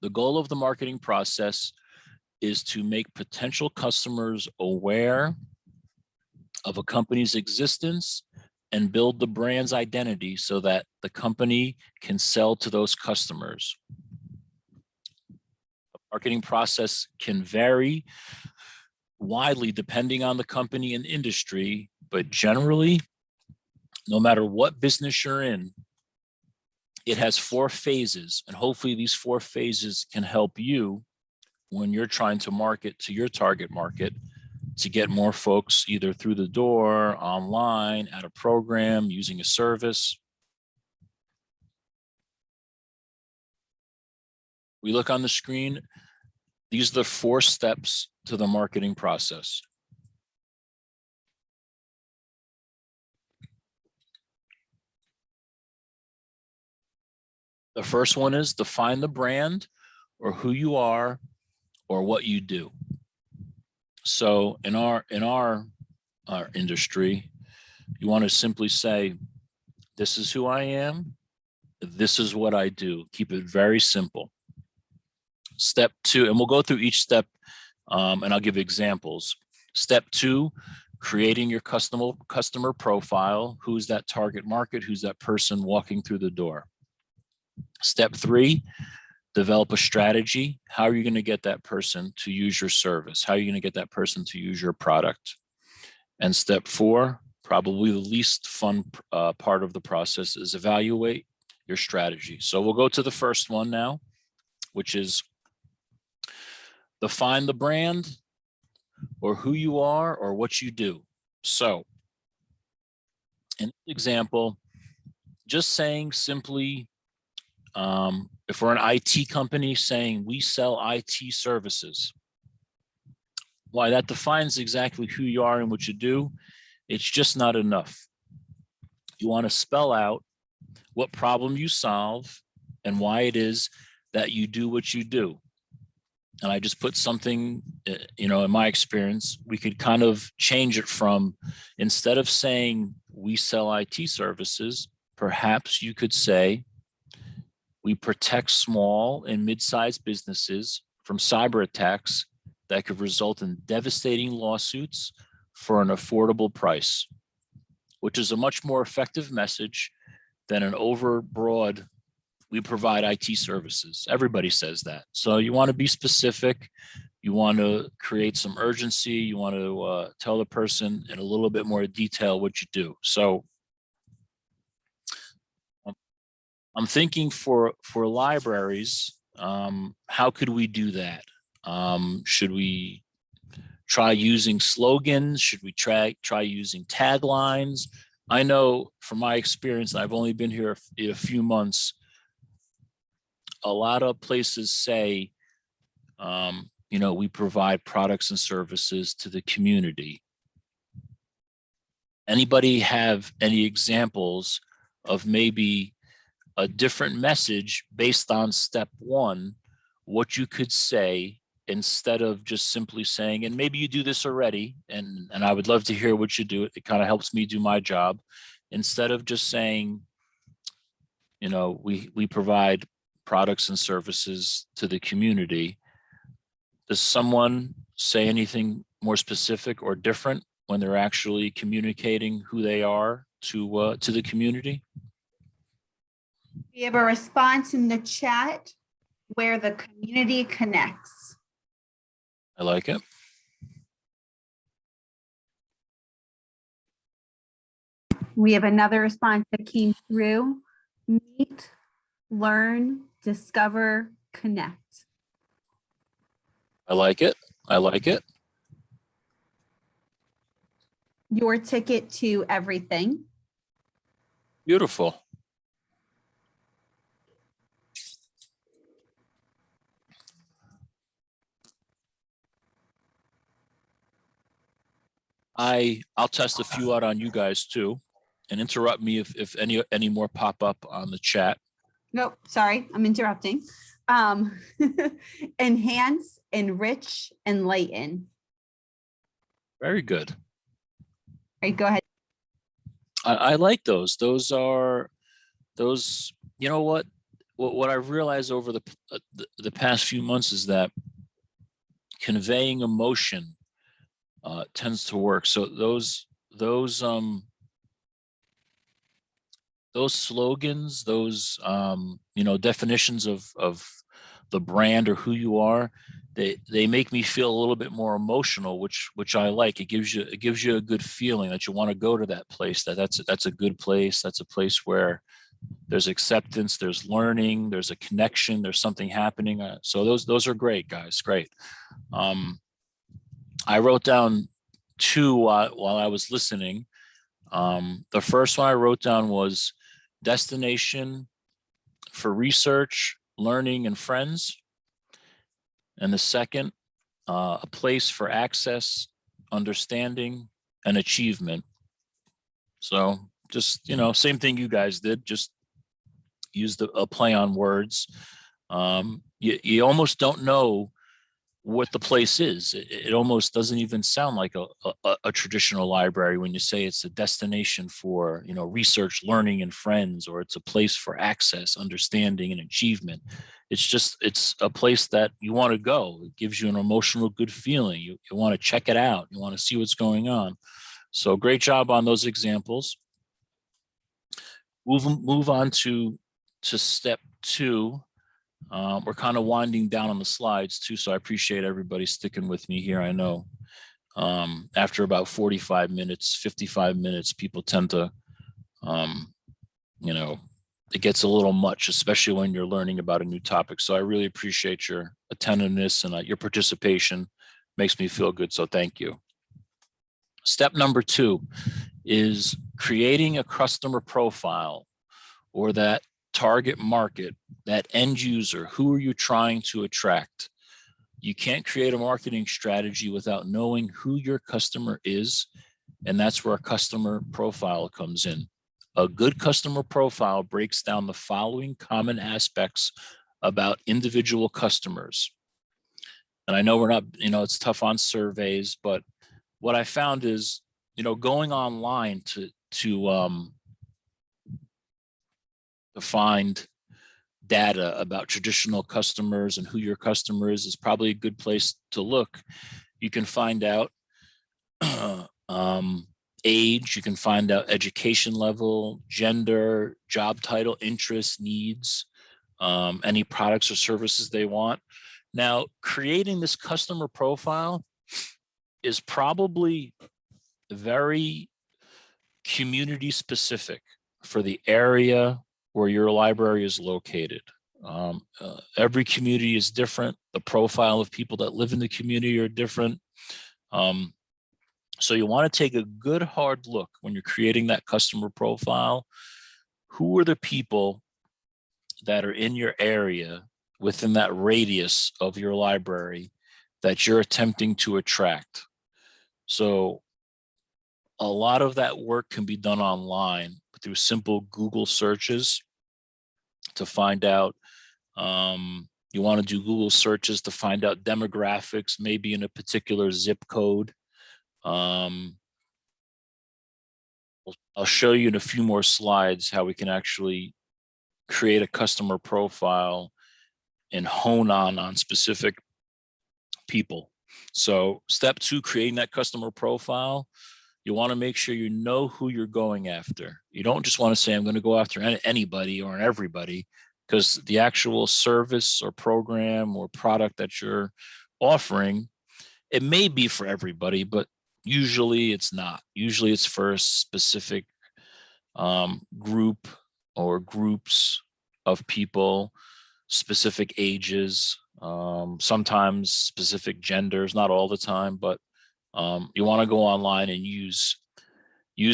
the goal of the marketing process is to make potential customers aware of a company's existence and build the brand's identity so that the company can sell to those customers. The marketing process can vary widely depending on the company and industry, but generally, no matter what business you're in, it has 4 phases, and hopefully these 4 phases can help you when you're trying to market to your target market to get more folks either through the door, online, at a program, using a service. We look on the screen. These are the 4 steps to the marketing process. The first one is define the brand or who you are or what you do. So in our industry, you want to simply say, this is who I am. This is what I do. Keep it very simple. Step 2, and we'll go through each step and I'll give examples. Step 2, creating your customer profile. Who's that target market? Who's that person walking through the door? Step 3, develop a strategy. How are you going to get that person to use your service? How are you going to get that person to use your product? And step 4, probably the least fun part of the process, is evaluate your strategy. So we'll go to the first one now, which is define the brand or who you are or what you do. So in this example, just saying simply, if we're an IT company, saying we sell IT services. Why, that defines exactly who you are and what you do. It's just not enough. You want to spell out what problem you solve and why it is that you do what you do. And I just put something, in my experience, we could kind of change it from, instead of saying we sell IT services, perhaps you could say, we protect small and mid-sized businesses from cyber attacks that could result in devastating lawsuits for an affordable price, which is a much more effective message than an overbroad, we provide IT services. Everybody says that. So you want to be specific. You want to create some urgency. You want to tell the person in a little bit more detail what you do. So I'm thinking for libraries, how could we do that? Should we try using slogans? Should we try using taglines? I know from my experience, I've only been here a few months, a lot of places say, we provide products and services to the community. Anybody have any examples of maybe a different message based on step 1, what you could say instead of just simply saying, and maybe you do this already, and I would love to hear what you do. It kind of helps me do my job. Instead of just saying, we provide products and services to the community. Does someone say anything more specific or different when they're actually communicating who they are to the community? We have a response in the chat where the community connects. I like it. We have another response that came through. Meet, learn, discover, connect. I like it. I like it. Your ticket to everything. Beautiful. I'll test a few out on you guys too, and interrupt me if any more pop up on the chat. Nope, sorry, I'm interrupting. Enhance, enrich, enlighten. Very good. All right, go ahead. I like those. Those, you know what? what I've realized over the past few months is that conveying emotion tends to work. So those slogans, those definitions of the brand or who you are, they make me feel a little bit more emotional, which I like. It gives you a good feeling that you want to go to that place. That's a good place. That's a place where there's acceptance, there's learning, there's a connection, there's something happening. So those are great, guys. Great. I wrote down two while I was listening. The first one I wrote down was destination for research, learning, and friends. And the second, a place for access, understanding, and achievement. So just, same thing you guys did, just use a play on words. You almost don't know what the place is. It almost doesn't even sound like a traditional library when you say it's a destination for research, learning, and friends, or it's a place for access, understanding, and achievement. It's a place that you want to go. It gives you an emotional good feeling. You want to check it out. You want to see what's going on. So great job on those examples. Move on to step 2. We're kind of winding down on the slides too, so I appreciate everybody sticking with me here. I know after about 45 minutes, 55 minutes, people tend to, it gets a little much, especially when you're learning about a new topic. So I really appreciate your attentiveness and your participation. Makes me feel good, so thank you. Step number 2 is creating a customer profile, or that target market, that end user. Who are you trying to attract? You can't create a marketing strategy without knowing who your customer is, and that's where a customer profile comes in. A good customer profile breaks down the following common aspects about individual customers. And I know we're not, it's tough on surveys, but what I found is, going online to find data about traditional customers and who your customer is probably a good place to look. You can find out age, you can find out education level, gender, job title, interests, needs, any products or services they want. Now, creating this customer profile is probably very community specific for the area where your library is located. Every community is different. The profile of people that live in the community are different. So you want to take a good hard look when you're creating that customer profile. Who are the people that are in your area within that radius of your library that you're attempting to attract? So a lot of that work can be done online through simple Google searches to find out. You want to do Google searches to find out demographics, maybe in a particular zip code. I'll show you in a few more slides how we can actually create a customer profile and hone on specific people. So step 2, creating that customer profile. You want to make sure you know who you're going after. You don't just want to say, I'm going to go after anybody or everybody, because the actual service or program or product that you're offering, it may be for everybody, but usually it's not. Usually it's for a specific group or groups of people, specific ages, sometimes specific genders, not all the time, but you want to go online and use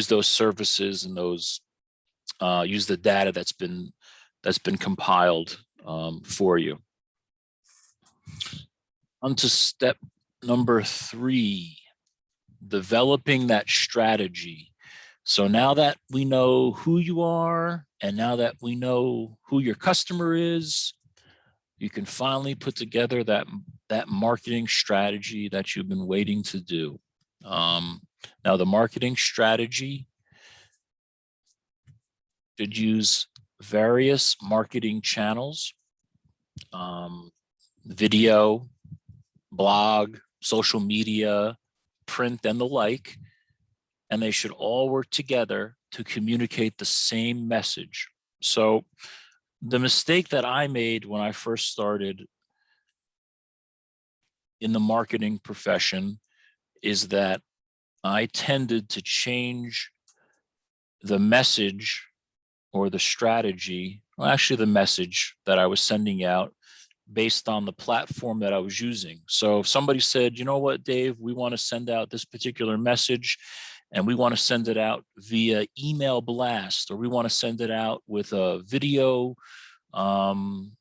those services and those use the data that's been compiled for you. On to step number 3, developing that strategy. So now that we know who you are, and now that we know who your customer is, you can finally put together that marketing strategy that you've been waiting to do. Now, the marketing strategy should use various marketing channels, video, blog, social media, print, and the like, and they should all work together to communicate the same message. So the mistake that I made when I first started in the marketing profession is that I tended to change the message or the strategy, well, actually the message that I was sending out based on the platform that I was using. So if somebody said, you know what, Dave, we want to send out this particular message and we want to send it out via email blast, or we want to send it out with a video on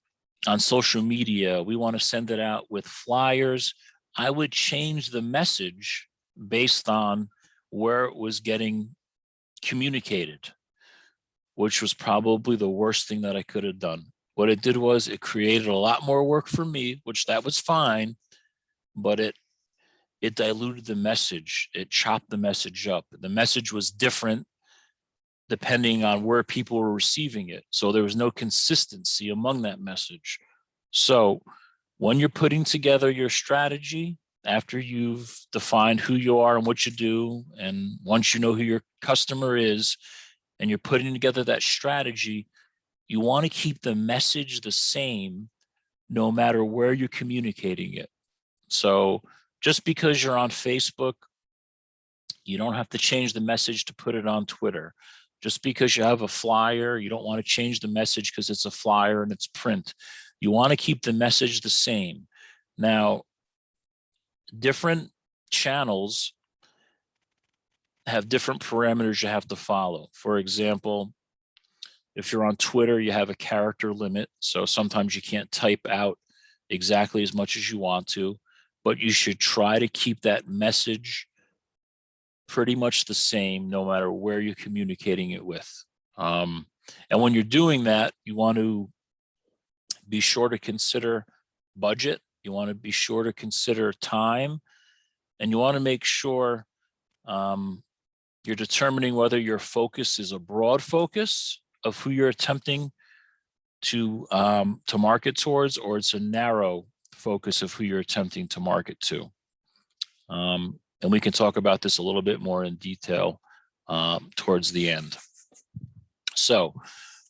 social media, we want to send it out with flyers, I would change the message based on where it was getting communicated, which was probably the worst thing that I could have done. What it did was it created a lot more work for me, which that was fine, but it diluted the message. It chopped the message up. The message was different depending on where people were receiving it. So there was no consistency among that message. So when you're putting together your strategy, after you've defined who you are and what you do, and once you know who your customer is, and you're putting together that strategy, you want to keep the message the same no matter where you're communicating it. So just because you're on Facebook, you don't have to change the message to put it on Twitter. Just because you have a flyer, you don't want to change the message because it's a flyer and it's print. You want to keep the message the same. Now, different channels have different parameters you have to follow. For example, if you're on Twitter, you have a character limit. So sometimes you can't type out exactly as much as you want to, but you should try to keep that message pretty much the same no matter where you're communicating it with. And when you're doing that, you want to be sure to consider budget. You want to be sure to consider time, and you want to make sure you're determining whether your focus is a broad focus of who you're attempting to market towards, or it's a narrow focus of who you're attempting to market to. And we can talk about this a little bit more in detail towards the end. So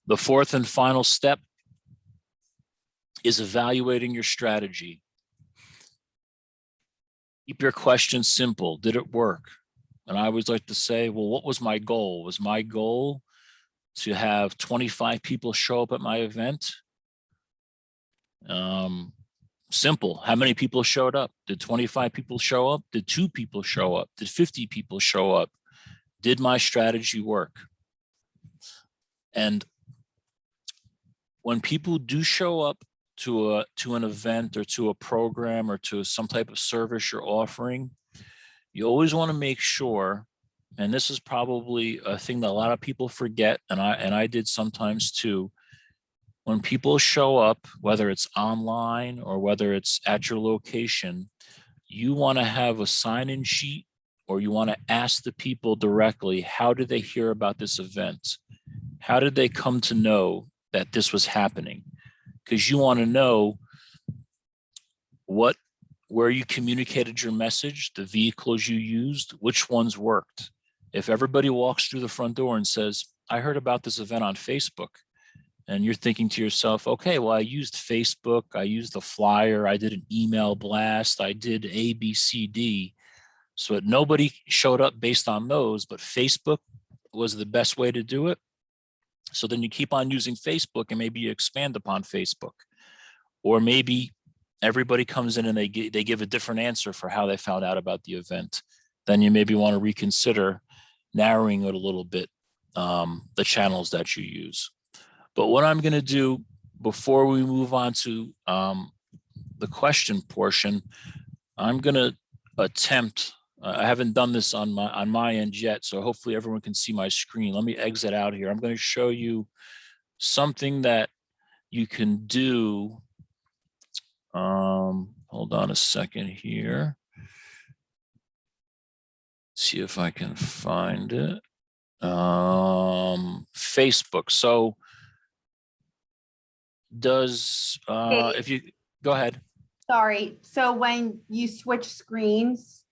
the fourth and final step is evaluating your strategy. Keep your questions simple. Did it work? And I always like to say, well, what was my goal? Was my goal to have 25 people show up at my event? Simple. How many people showed up? Did 25 people show up? Did 2 people show up? Did 50 people show up? Did my strategy work? And when people do show up to an event or to a program or to some type of service you're offering, you always want to make sure, and this is probably a thing that a lot of people forget, and I did sometimes too, when people show up, whether it's online or whether it's at your location, you want to have a sign-in sheet, or you want to ask the people directly, how did they hear about this event? How did they come to know that this was happening? Because you want to know where you communicated your message, the vehicles you used, which ones worked. If everybody walks through the front door and says, I heard about this event on Facebook, and you're thinking to yourself, okay, well, I used Facebook, I used the flyer, I did an email blast, I did A, B, C, D. So nobody showed up based on those, but Facebook was the best way to do it. So then you keep on using Facebook, and maybe you expand upon Facebook. Or maybe everybody comes in and they give a different answer for how they found out about the event. Then you maybe want to reconsider narrowing it a little bit, the channels that you use. But what I'm going to do before we move on to the question portion, I'm going to attempt, I haven't done this on my end yet, so hopefully everyone can see my screen. Let me exit out here. I'm going to show you something that you can do. Hold on a second here. See if I can find it. Facebook. So Does, Dave. if you, go ahead. Sorry, so when you switch screens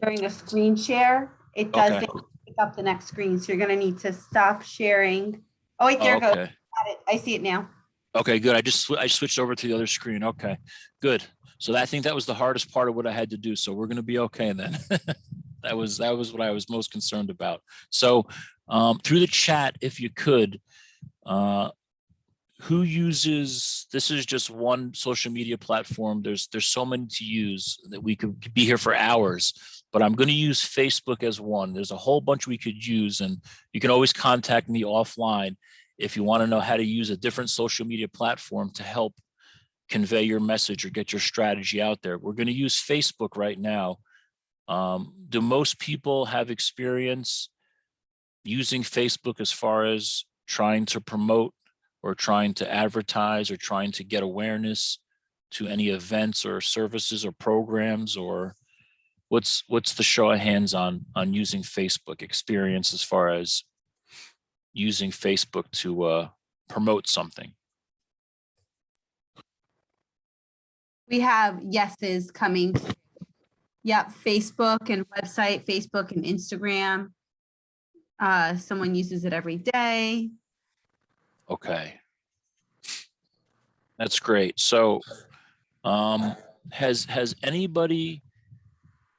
during a screen share, it doesn't pick up the next screen. So you're gonna need to stop sharing. Oh, wait, there it goes. Okay. Got it. I see it now. Okay, good. I switched over to the other screen. Okay, good. So I think that was the hardest part of what I had to do. So we're going to be okay then. That was what I was most concerned about. So through the chat, if you could, who uses, this is just one social media platform. There's so many to use that we could be here for hours, but I'm going to use Facebook as one. There's a whole bunch we could use, and you can always contact me offline if you want to know how to use a different social media platform to help convey your message or get your strategy out there. We're going to use Facebook right now. Do most people have experience using Facebook as far as trying to promote or trying to advertise or trying to get awareness to any events or services or programs? Or what's the show of hands on using Facebook experience as far as using Facebook to promote something? We have yeses coming. Yep, Facebook and website, Facebook and Instagram. Someone uses it every day. Okay. That's great. So has anybody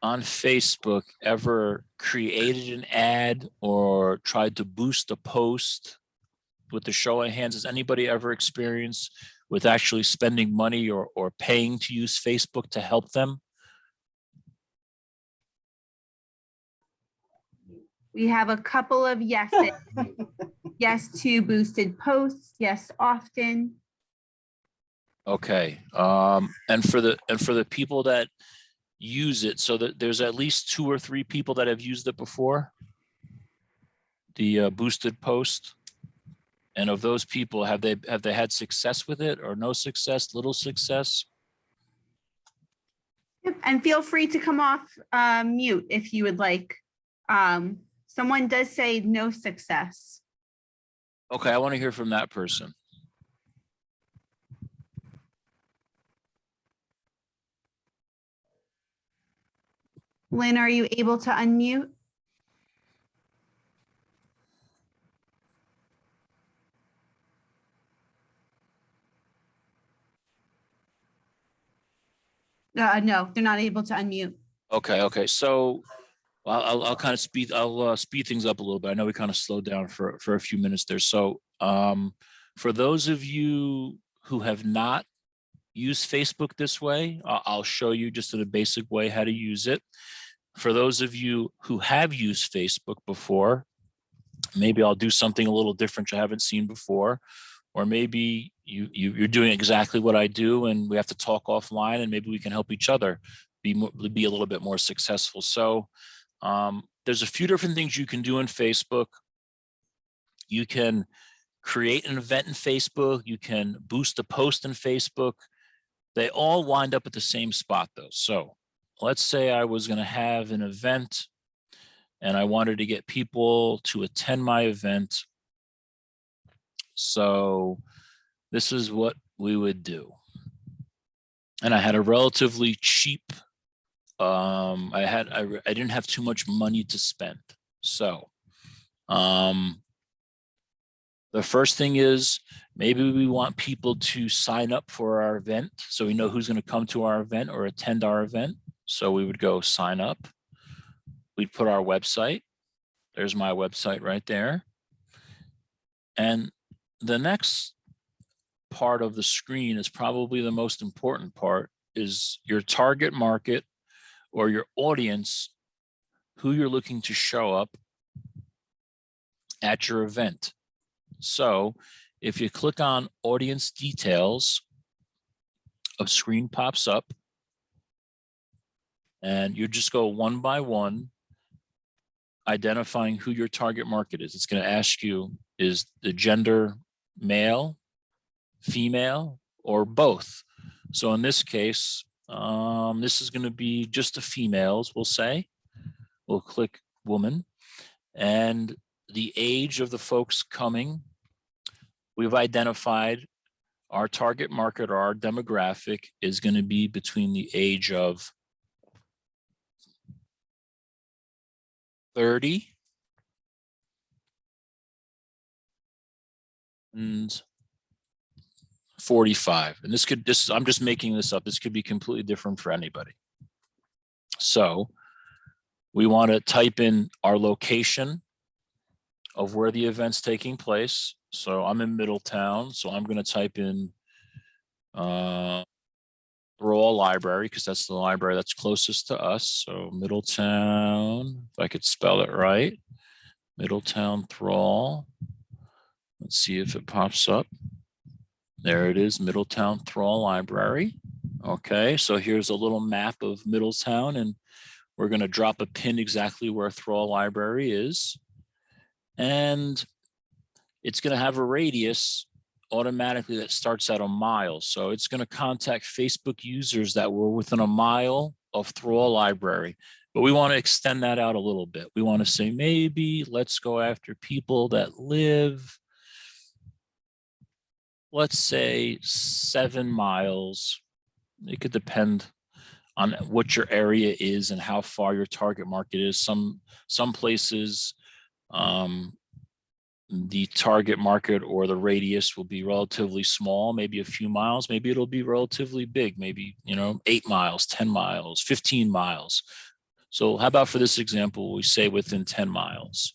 on Facebook ever created an ad or tried to boost a post with the show of hands? Has anybody ever experienced with actually spending money or paying to use Facebook to help them? We have a couple of yeses. Yes to boosted posts. Yes, often. Okay. And for the people that use it, so that there's at least 2 or 3 people that have used it before, the boosted post. And of those people, have they had success with it or no success, little success? Yep, and feel free to come off mute if you would like. Someone does say no success. Okay, I want to hear from that person. Lynn, are you able to unmute? No, they're not able to unmute. Okay. So I'll kind of speed things up a little bit. I know we kind of slowed down for a few minutes there. So for those of you who have not used Facebook this way, I'll show you just in a basic way how to use it. For those of you who have used Facebook before, maybe I'll do something a little different you haven't seen before, or maybe you're doing exactly what I do and we have to talk offline and maybe we can help each other be a little bit more successful. So there's a few different things you can do in Facebook. You can create an event in Facebook. You can boost a post in Facebook. They all wind up at the same spot though. So let's say I was going to have an event and I wanted to get people to attend my event. So this is what we would do. And I had a relatively cheap, I didn't have too much money to spend. So the first thing is maybe we want people to sign up for our event so we know who's going to come to our event or attend our event. So we would go sign up. We'd put our website. There's my website right there. And the next part of the screen is probably the most important part, is your target market or your audience, who you're looking to show up at your event. So if you click on audience details, a screen pops up and you just go one by one, identifying who your target market is. It's going to ask you, is the gender male, female, or both? So in this case, this is going to be just the females, we'll say. We'll click woman. And the age of the folks coming, we've identified our target market or our demographic is going to be between the age of 30 and 45. And I'm just making this up. This could be completely different for anybody. So we want to type in our location of where the event's taking place. So I'm in Middletown, so I'm going to type in Thrall Library, because that's the library that's closest to us. So Middletown, if I could spell it right, Middletown Thrall. Let's see if it pops up. There it is, Middletown Thrall Library. Okay, so here's a little map of Middletown, and we're going to drop a pin exactly where Thrall Library is. And it's going to have a radius automatically that starts at a mile. So it's going to contact Facebook users that were within a mile of Thrall Library. But we want to extend that out a little bit. We want to say, maybe let's go after people that live, let's say 7 miles. It could depend on what your area is and how far your target market is. Some places, the target market or the radius will be relatively small, maybe a few miles, maybe it'll be relatively big, maybe, 8 miles, 10 miles, 15 miles. So how about for this example, we say within 10 miles,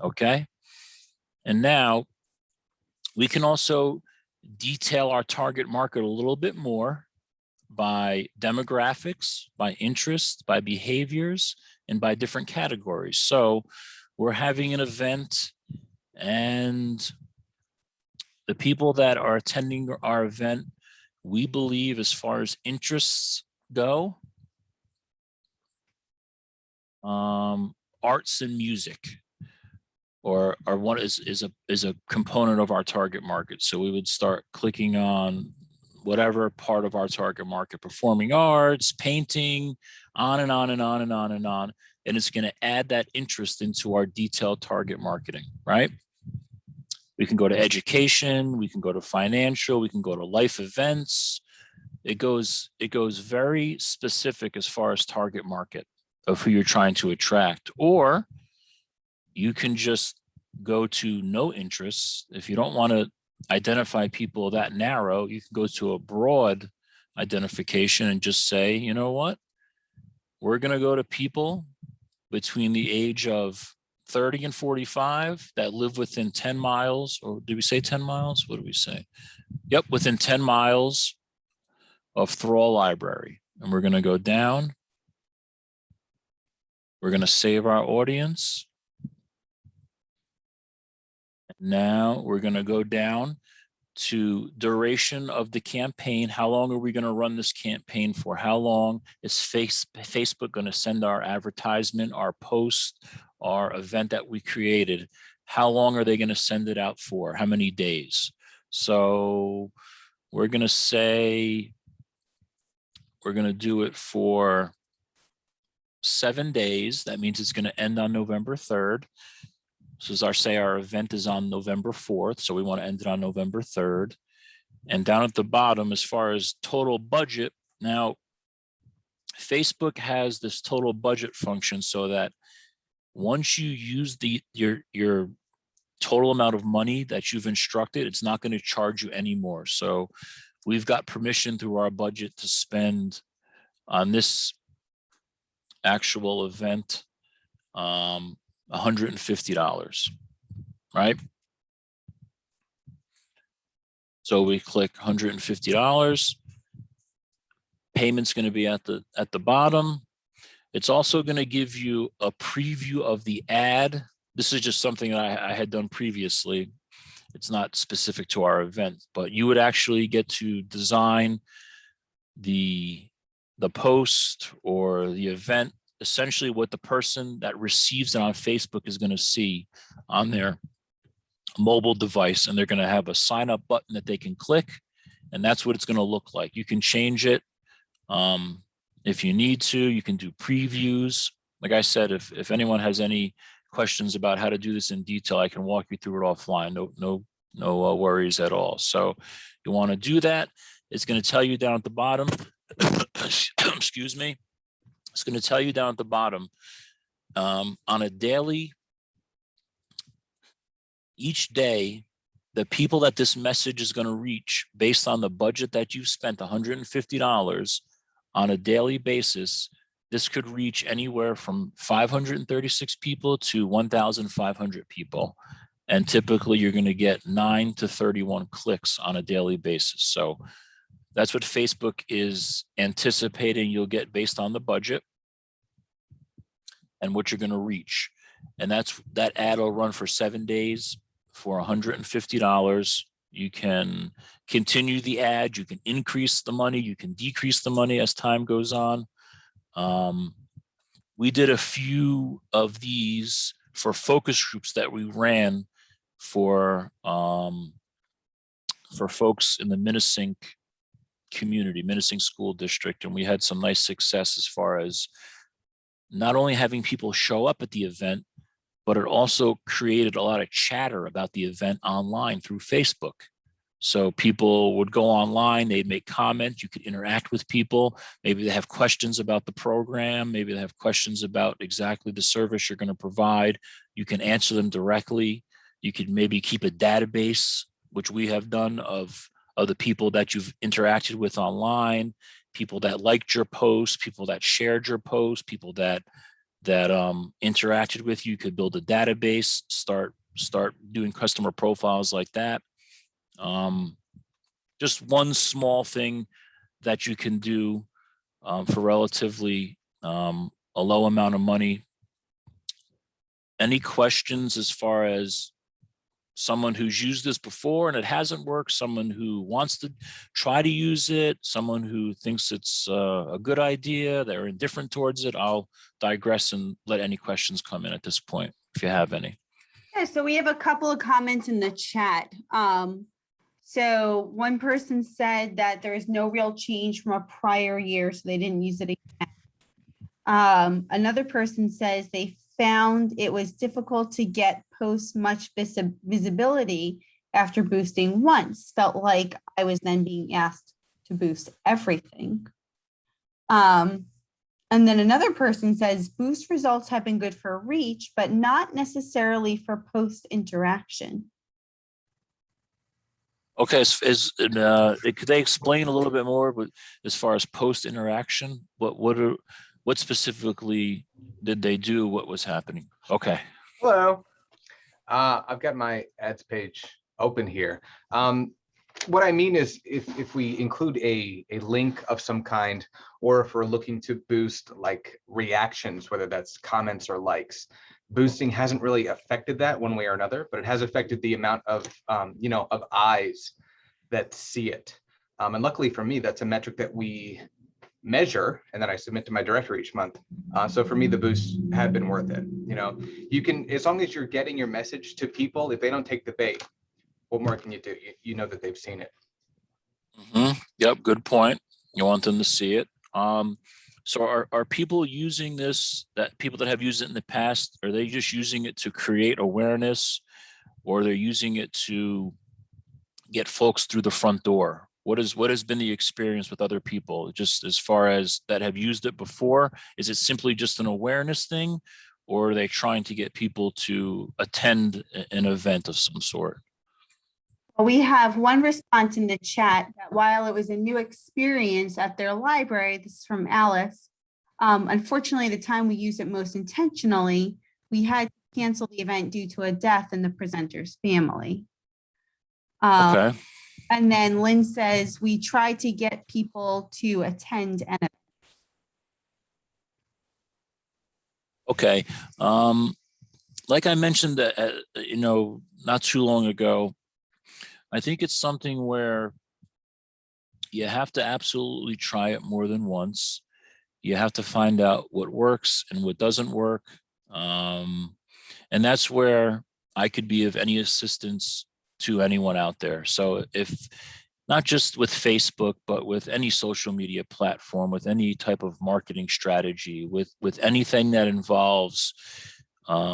okay? And now we can also detail our target market a little bit more by demographics, by interests, by behaviors, and by different categories. So we're having an event, and the people that are attending our event, we believe as far as interests go, arts and music or one is a component of our target market. So we would start clicking on whatever part of our target market, performing arts, painting, on and on and on and on and on. And it's going to add that interest into our detailed target marketing, right? We can go to education, we can go to financial, we can go to life events. It goes very specific as far as target market of who you're trying to attract. Or you can just go to no interests. If you don't want to identify people that narrow, you can go to a broad identification and just say, you know what? We're going to go to people between the age of 30 and 45 that live within 10 miles, or did we say 10 miles? What did we say? Yep, within 10 miles of Thrall Library. And we're going to go down. We're going to save our audience. Now we're going to go down to duration of the campaign. How long are we going to run this campaign for? How long is Facebook going to send our advertisement, our post, our event that we created? How long are they going to send it out for? How many days? So we're going to say we're going to do it for 7 days. That means it's going to end on November 3rd. So as our event is on November 4th. So we want to end it on November 3rd. And down at the bottom, as far as total budget, now Facebook has this total budget function so that once you use your total amount of money that you've instructed, it's not going to charge you anymore. So we've got permission through our budget to spend on this actual event $150, right? So we click $150. Payment's going to be at the bottom. It's also going to give you a preview of the ad. This is just something that I had done previously. It's not specific to our event, but you would actually get to design the post or the event, essentially what the person that receives it on Facebook is going to see on their mobile device. And they're going to have a sign up button that they can click. And that's what it's going to look like. You can change it. If you need to, you can do previews. Like I said, if anyone has any questions about how to do this in detail, I can walk you through it offline. No worries at all. So you want to do that. It's going to tell you down at the bottom, excuse me. It's going to tell you down at the bottom on a daily, each day, the people that this message is going to reach based on the budget that you've spent, $150 on a daily basis. This could reach anywhere from 536 people to 1,500 people. And typically you're going to get 9 to 31 clicks on a daily basis. So that's what Facebook is anticipating you'll get based on the budget and what you're going to reach. And that ad will run for 7 days for $150. You can continue the ad, you can increase the money, you can decrease the money as time goes on. We did a few of these for focus groups that we ran for folks in the Minnesink community, Minnesink School District, and we had some nice success as far as not only having people show up at the event, but it also created a lot of chatter about the event online through Facebook. So people would go online, they'd make comments, you could interact with people. Maybe they have questions about the program. Maybe they have questions about exactly the service you're going to provide. You can answer them directly. You could maybe keep a database, which we have done, of the people that you've interacted with online, people that liked your post, people that shared your post, people that interacted with you. You could build a database, start doing customer profiles like that. Just one small thing that you can do for relatively a low amount of money. Any questions as far as someone who's used this before and it hasn't worked, someone who wants to try to use it, someone who thinks it's a good idea, they're indifferent towards it? I'll digress and let any questions come in at this point, if you have any. Yeah, so we have a couple of comments in the chat. So one person said that there is no real change from a prior year, so they didn't use it again. Another person says they found it was difficult to get posts much visibility after boosting once. Felt like I was then being asked to boost everything. And then another person says boost results have been good for reach, but not necessarily for post interaction. Okay, could they explain a little bit more as far as post interaction? What specifically did they do? What was happening? Okay. Hello. I've got my ads page open here. What I mean is if we include a link of some kind, or if we're looking to boost like reactions, whether that's comments or likes, boosting hasn't really affected that one way or another, but it has affected the amount of, of eyes that see it. And luckily for me, that's a metric that we measure and that I submit to my director each month. So for me, the boosts have been worth it. You can, as long as you're getting your message to people, if they don't take the bait, what more can you do? You know that they've seen it. Mm-hmm. Yep, good point. You want them to see it. So are people using this, that people that have used it in the past, are they just using it to create awareness, or they're using it to get folks through the front door? What has been the experience with other people, just as far as that have used it before? Is it simply just an awareness thing, or are they trying to get people to attend an event of some sort? We have one response in the chat that while it was a new experience at their library, this is from Alice, unfortunately, the time we used it most intentionally, we had to cancel the event due to a death in the presenter's family. Okay. And then Lynn says, we try to get people to attend an event. Okay. Like I mentioned, not too long ago, I think it's something where you have to absolutely try it more than once. You have to find out what works and what doesn't work. And that's where I could be of any assistance to anyone out there. So if not just with Facebook, but with any social media platform, with any type of marketing strategy, with anything that involves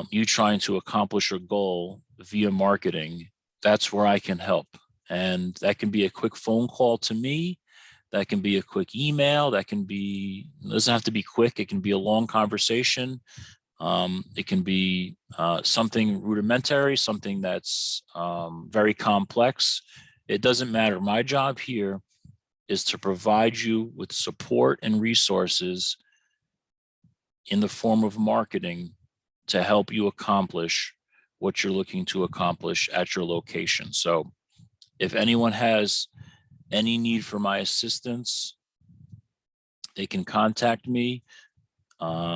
you trying to accomplish a goal via marketing, that's where I can help. And that can be a quick phone call to me. That can be a quick email. That can be, it doesn't have to be quick. It can be a long conversation. It can be something rudimentary, something that's very complex. It doesn't matter. My job here is to provide you with support and resources in the form of marketing to help you accomplish what you're looking to accomplish at your location. So if anyone has any need for my assistance, they can contact me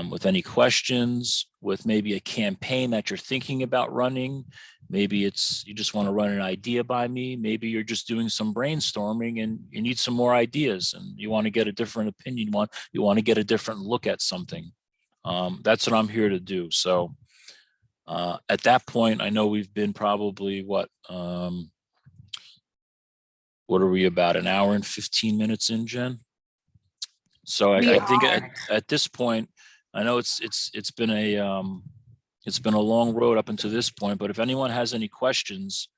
with any questions, with maybe a campaign that you're thinking about running. Maybe it's you just want to run an idea by me. Maybe you're just doing some brainstorming and you need some more ideas and you want to get a different opinion. You want to get a different look at something. That's what I'm here to do. So at that point, I know we've been probably what are we, about an hour and 15 minutes in, Jen? So I think at this point, I know it's been a long road up until this point, but if anyone has any questions,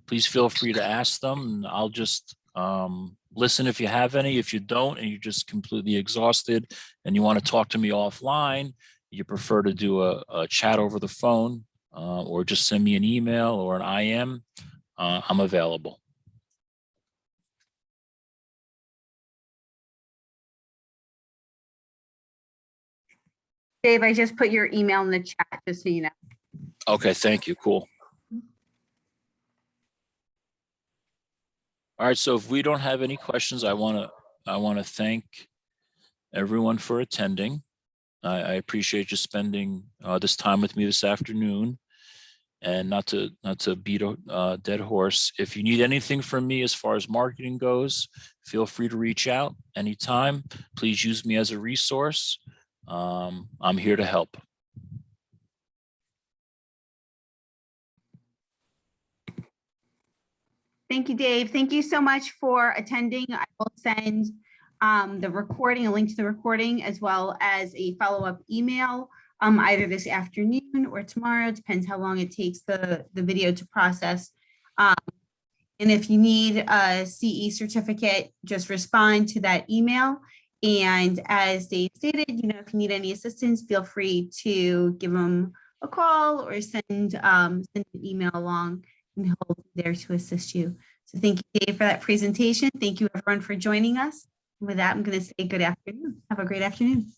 please feel free to ask them and I'll just listen if you have any. If you don't, and you're just completely exhausted and you want to talk to me offline, you prefer to do a chat over the phone or just send me an email or an IM, I'm available. Dave, I just put your email in the chat, just so you know. Okay, thank you. Cool. All right, so if we don't have any questions, I want to thank everyone for attending. I appreciate you spending this time with me this afternoon. And not to beat a dead horse, if you need anything from me as far as marketing goes, feel free to reach out anytime. Please use me as a resource. I'm here to help. Thank you, Dave. Thank you so much for attending. I will send the recording, a link to the recording, as well as a follow-up email either this afternoon or tomorrow. It depends how long it takes the video to process. And if you need a CE certificate, just respond to that email. And as Dave stated, if you need any assistance, feel free to give him a call or send an email along, and he'll be there to assist you. So thank you, Dave, for that presentation. Thank you, everyone, for joining us. With that, I'm going to say good afternoon. Have a great afternoon.